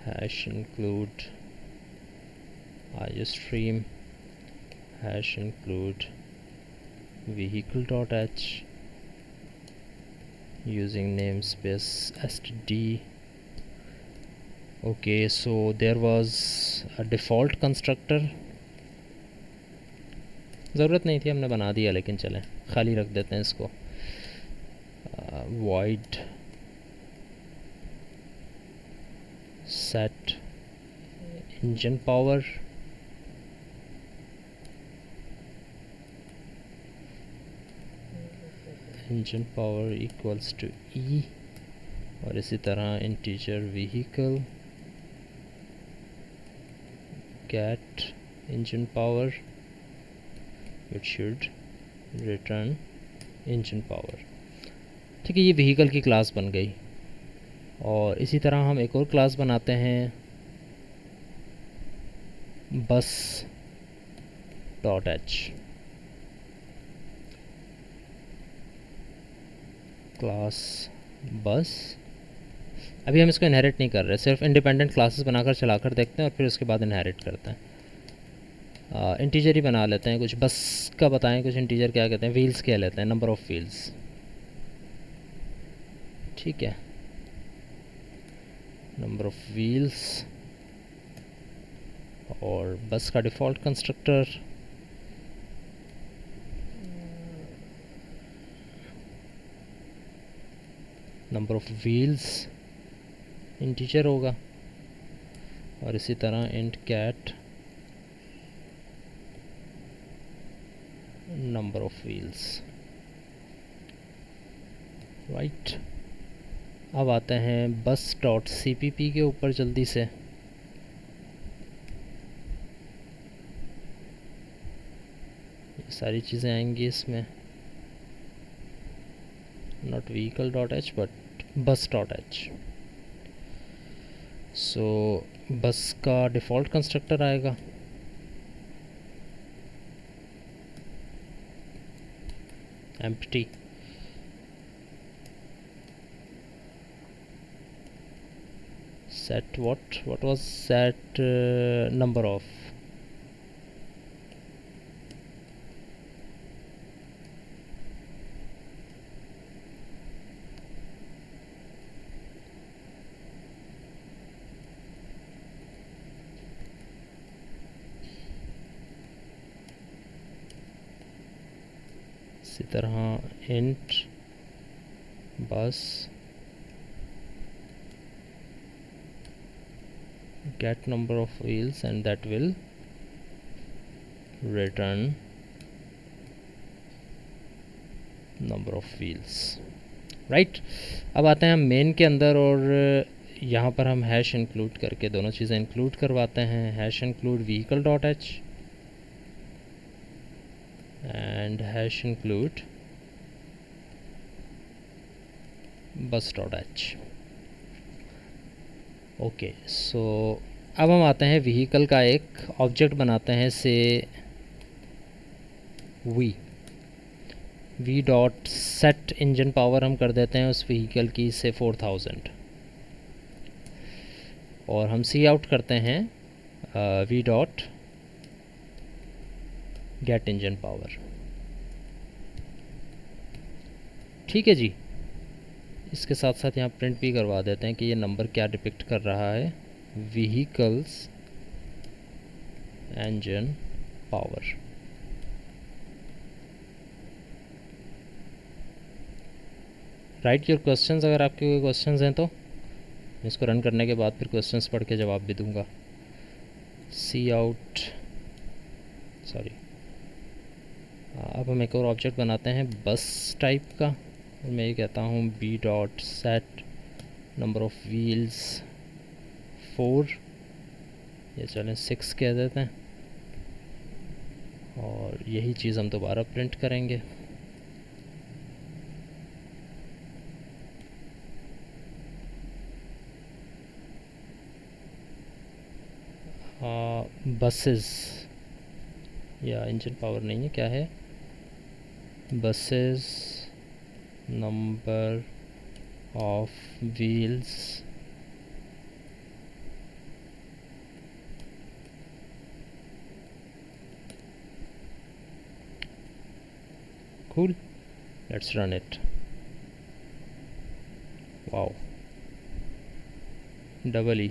Speaker 1: hash include IOStream hash include vehicle.h using namespace std. Okay, so there was a default constructor, ज़रूरत नहीं थी, हमने बना दिया, लेकिन चलें खाली रख देते हैं इसको. void set engine power, engine power equals to e, और इसी तरह integer vehicle get engine power, it should return engine power. ठीक है, ये व्हीकल की क्लास बन गई. और इसी तरह हम एक और क्लास बनाते हैं बस डॉट एच. क्लास बस. अभी हम इसको इनहेरिट नहीं कर रहे, सिर्फ इंडिपेंडेंट क्लासेस बनाकर चलाकर देखते हैं और फिर उसके बाद इनहेरिट करते हैं. इंटीजर ही बना लेते हैं, कुछ बस का बताएं, कुछ इंटीजर क्या कहते हैं, व्हील्स क्या लेते हैं, नंबर ऑफ़ व्हील्स. ठीक है, नंबर ऑफ़ व्हील्स. और बस का default constructor number of wheels integer होगा. और इसी तरह int cat number of wheels. Right, अब आते हैं बस डॉट CPP के ऊपर जल्दी से. ये सारी चीज़ें आएंगी इसमें, not vehicle dot H but बस डॉट एच. सो बस का डिफ़ॉल्ट कंस्ट्रक्टर आएगा. Empty. set what was set number of. इसी तरह int bus get number of wheels and that will return number of wheels. Right, अब आते हैं हम मेन के अंदर और यहाँ पर हम हैश इंक्लूड करके दोनों चीज़ें इंक्लूड करवाते हैं. Hash include vehicle dot H and hash include बस डॉट एच. ओके, सो अब हम आते हैं व्हीकल का एक ऑब्जेक्ट बनाते हैं से V dot set engine power हम कर देते हैं उस व्हीकल की से 4000 और हम सी आउट करते हैं V dot get engine power. ठीक है जी, इसके साथ साथ यहाँ प्रिंट भी करवा देते हैं कि ये नंबर क्या डिपिक्ट कर रहा है. Vehicles engine power. Right your questions. अगर आपके कोई क्वेश्चंस हैं तो इसको रन करने के बाद फिर क्वेश्चंस पढ़ के जवाब भी दूंगा. सी आउट, सॉरी, अब हम एक और ऑब्जेक्ट बनाते हैं बस टाइप का. और मैं ये कहता हूँ B dot set number of wheels 4, ये चलें 6 कह देते हैं. और यही चीज़ हम दोबारा प्रिंट करेंगे. बसेस या इंजन पावर नहीं है, क्या है, buses number of wheels cool, let's run it. Wow, double E.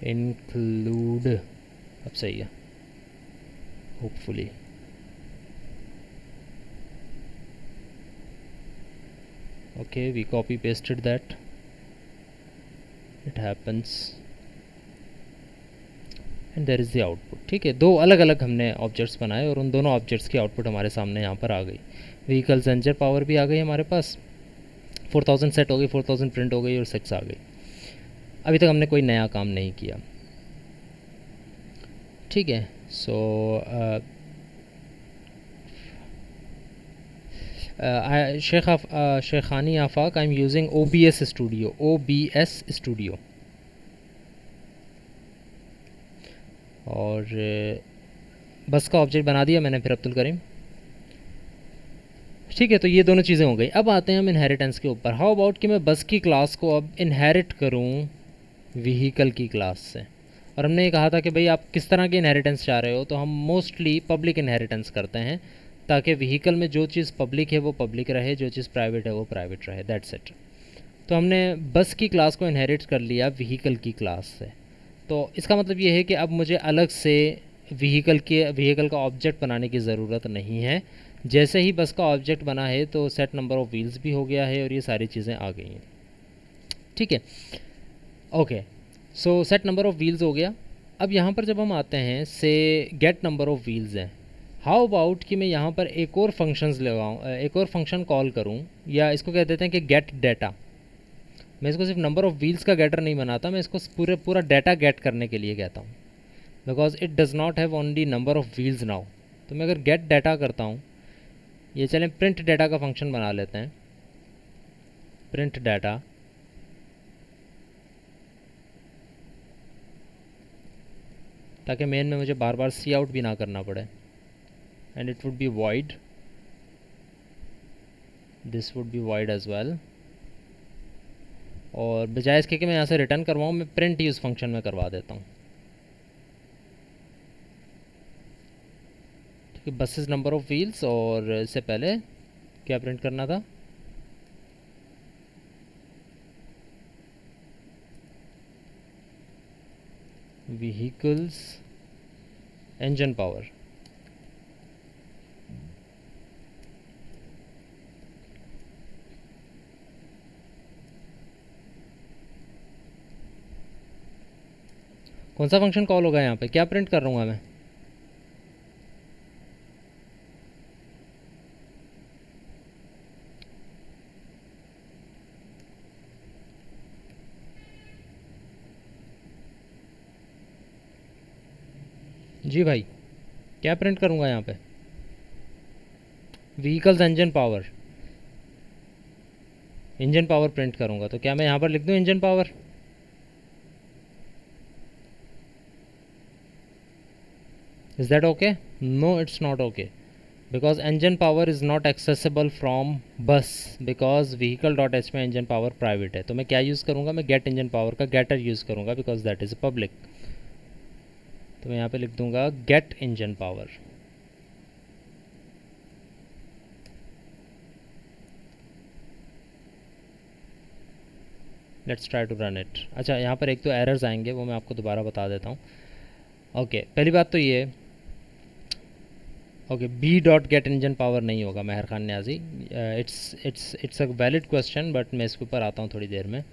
Speaker 1: include अब सही है hopefully. Okay, we copy pasted that. It happens and there is the output. ठीक है, दो अलग अलग हमने ऑब्जेक्ट्स बनाए और उन दोनों ऑब्जेक्ट्स की आउटपुट हमारे सामने यहाँ पर आ गई. व्हीकल सेंसर पावर भी आ गई हमारे पास, 4000 सेट हो गई, 4000 प्रिंट हो गई और 6 आ गई. अभी तक हमने कोई नया काम नहीं किया. ठीक है. So Shekhani Afaq, I am using OBS studio. और बस का ऑब्जेक्ट बना दिया मैंने फिर अब्दुल करीम. ठीक है, तो ये दोनों चीज़ें हो गई. अब आते हैं हम इनहेरिटेंस के ऊपर. हाउ अबाउट कि मैं बस की क्लास को अब इनहेरिट करूं व्हीकल की क्लास से. और हमने ये कहा था कि भाई आप किस तरह की इनहेरिटेंस चाह रहे हो, तो हम मोस्टली पब्लिक इनहेरिटेंस करते हैं ताकि व्हीकल में जो चीज़ पब्लिक है वो पब्लिक रहे, जो चीज़ प्राइवेट है वो प्राइवेट रहे. That's it. तो हमने बस की क्लास को इनहेरिट कर लिया व्हीकल की क्लास से. तो इसका मतलब ये है कि अब मुझे अलग से व्हीकल का ऑब्जेक्ट बनाने की ज़रूरत नहीं है. जैसे ही बस का ऑब्जेक्ट बना है तो सेट नंबर ऑफ़ व्हील्स भी हो गया है और ये सारी चीज़ें आ गई हैं. ठीक है. Okay, so set number of wheels हो गया. अब यहाँ पर जब हम आते हैं से गेट नंबर ऑफ़ व्हील्स हैं. हाउ अबाउट कि मैं यहाँ पर एक और फंक्शंस लगाऊँ, एक और फंक्शन कॉल करूँ, या इसको कह देते हैं कि गेट डाटा. मैं इसको सिर्फ नंबर ऑफ़ व्हील्स का गेटर नहीं बनाता, मैं इसको पूरा डाटा गेट करने के लिए कहता हूँ, because it does not have only number of wheels now. तो मैं अगर गेट डाटा करता हूँ, ये चलें प्रिंट डाटा का फंक्शन बना लेते हैं. प्रिंट डाटा, ताकि मेन में मुझे बार बार सी आउट भी ना करना पड़े. And it would be void, this would be void as well. और बजाय इसके कि मैं यहाँ से रिटर्न करवाऊँ, मैं प्रिंट यूज़ फंक्शन में करवा देता हूँ. ठीक है, बसेस नंबर ऑफ़ व्हील्स. और इससे पहले क्या प्रिंट करना था, व्हीकल्स इंजन पावर. कौन सा फंक्शन कॉल होगा यहाँ पे, क्या प्रिंट कर रहा हूँ मैं. जी भाई, क्या प्रिंट करूँगा यहाँ पे, vehicles engine power. Engine power print करूँगा, तो क्या मैं यहाँ पर लिख दूँ engine power. Is that okay? No, it's not okay, because engine power is not accessible from bus, because vehicle.h में engine power private है. तो मैं क्या यूज़ करूँगा, मैं get engine power का getter यूज़ करूँगा, because that is public. तो मैं यहाँ पे लिख दूँगा get engine power. Let's try to run it. अच्छा, यहाँ पर एक तो एरर्स आएंगे, वो मैं आपको दोबारा बता देता हूँ. ओके, पहली बात तो ये, okay, B dot get engine power नहीं होगा Mehar Khan Niazi. It's a valid question, but मैं इसके ऊपर आता हूँ थोड़ी देर में.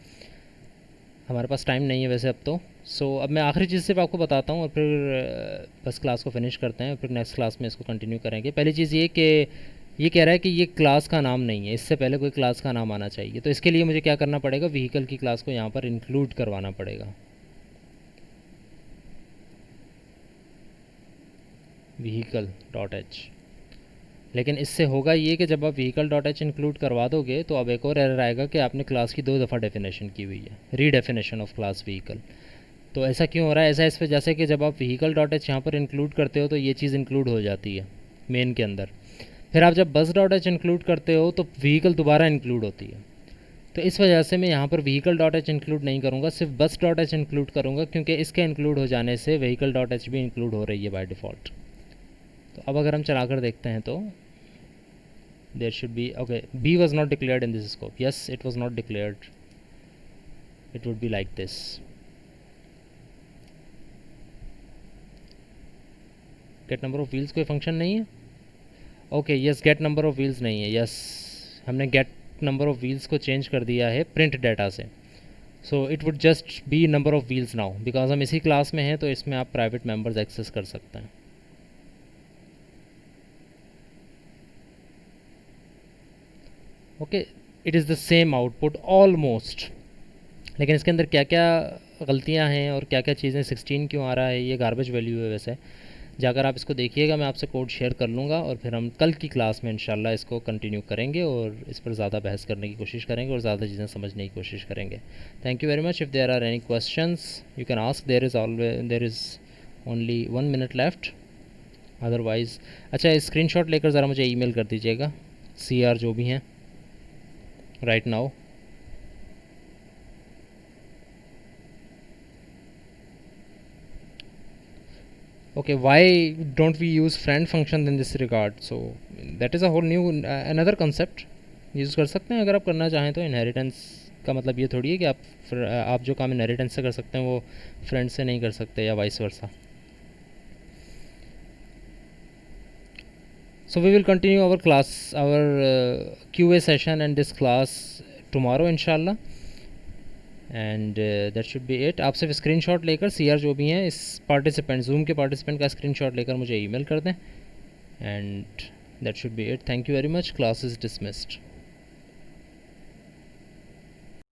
Speaker 1: हमारे पास टाइम नहीं है वैसे अब तो. सो अब मैं आखिरी चीज़ सिर्फ आपको बताता हूँ और फिर बस क्लास को फिनिश करते हैं, फिर नेक्स्ट क्लास में इसको कंटिन्यू करेंगे. पहली चीज़ ये कि ये कह रहा है कि ये क्लास का नाम नहीं है, इससे पहले कोई क्लास का नाम आना चाहिए. तो इसके लिए मुझे क्या करना पड़ेगा, व्हीकल की क्लास को यहाँ पर इंक्लूड करवाना पड़ेगा. Vehicle dot H. लेकिन इससे होगा ये कि जब आप व्हीकल डॉट एच इंक्लूड करवा दोगे तो अब एक और एरर आएगा कि आपने क्लास की 2 दफ़ा डेफिनेशन की हुई है, रीडेफिनेशन ऑफ क्लास व्हीकल. तो ऐसा क्यों हो रहा है? ऐसा इस वजह से कि जब आप व्हीकल डॉट एच यहाँ पर इंक्लूड करते हो तो ये चीज़ इंक्लूड हो जाती है मेन के अंदर। फिर आप जब बस डॉट एच इंक्लूड करते हो तो व्हीकल दोबारा इंक्लूड होती है। तो इस वजह से मैं यहाँ पर व्हीकल डॉट एच इंक्लूड नहीं करूँगा, सिर्फ बस डॉट एच इंक्लूड करूँगा, क्योंकि इसके इंक्लूड हो जाने से व्हीकल डॉट एच भी इंक्लूड हो रही है बाय डिफ़ॉल्ट। तो अब अगर हम चला कर देखते हैं तो there should be, okay, B was not declared in this scope, yes it was not declared, it would be like this. Get number of wheels कोई फंक्शन नहीं है, okay yes, get number of wheels नहीं है, yes हमने get number of wheels को change कर दिया है प्रिंट डाटा से। So it would just be number of wheels now, because हम इसी क्लास में हैं तो इसमें आप प्राइवेट मेंबर्स एक्सेस कर सकते हैं। Okay, it is the same output almost, लेकिन इसके अंदर क्या क्या गलतियां हैं और क्या क्या चीज़ें, 16 क्यों आ रहा है, ये गार्बेज वैल्यू है वैसे। जाकर आप इसको देखिएगा, मैं आपसे कोड शेयर कर लूँगा और फिर हम कल की क्लास में इंशाल्लाह इसको कंटिन्यू करेंगे और इस पर ज़्यादा बहस करने की कोशिश करेंगे और ज़्यादा चीज़ें समझने की कोशिश करेंगे। Thank you very much. If there are any questions you can ask, there is only 1 minute left, otherwise अच्छा स्क्रीनशॉट लेकर ज़रा मुझे ईमेल कर दीजिएगा, CR जो भी हैं right now. Okay, why don't we use friend function in this regard? So that is a whole new another concept use कर सकते हैं अगर आप करना चाहें तो। इनहेरिटेंस का मतलब ये थोड़ी है कि आप जो काम इनहेरिटेंस से कर सकते हैं वो फ्रेंड से नहीं कर सकते या vice versa. So we will continue our class, our QA session and this class tomorrow inshallah, and that should be it. आप सिर्फ स्क्रीनशॉट लेकर CR जो भी हैं इस पार्टिसिपेंट, जूम के पार्टिसिपेंट का स्क्रीनशॉट लेकर मुझे ईमेल कर दें, and that should be it. Thank you very much, class is dismissed.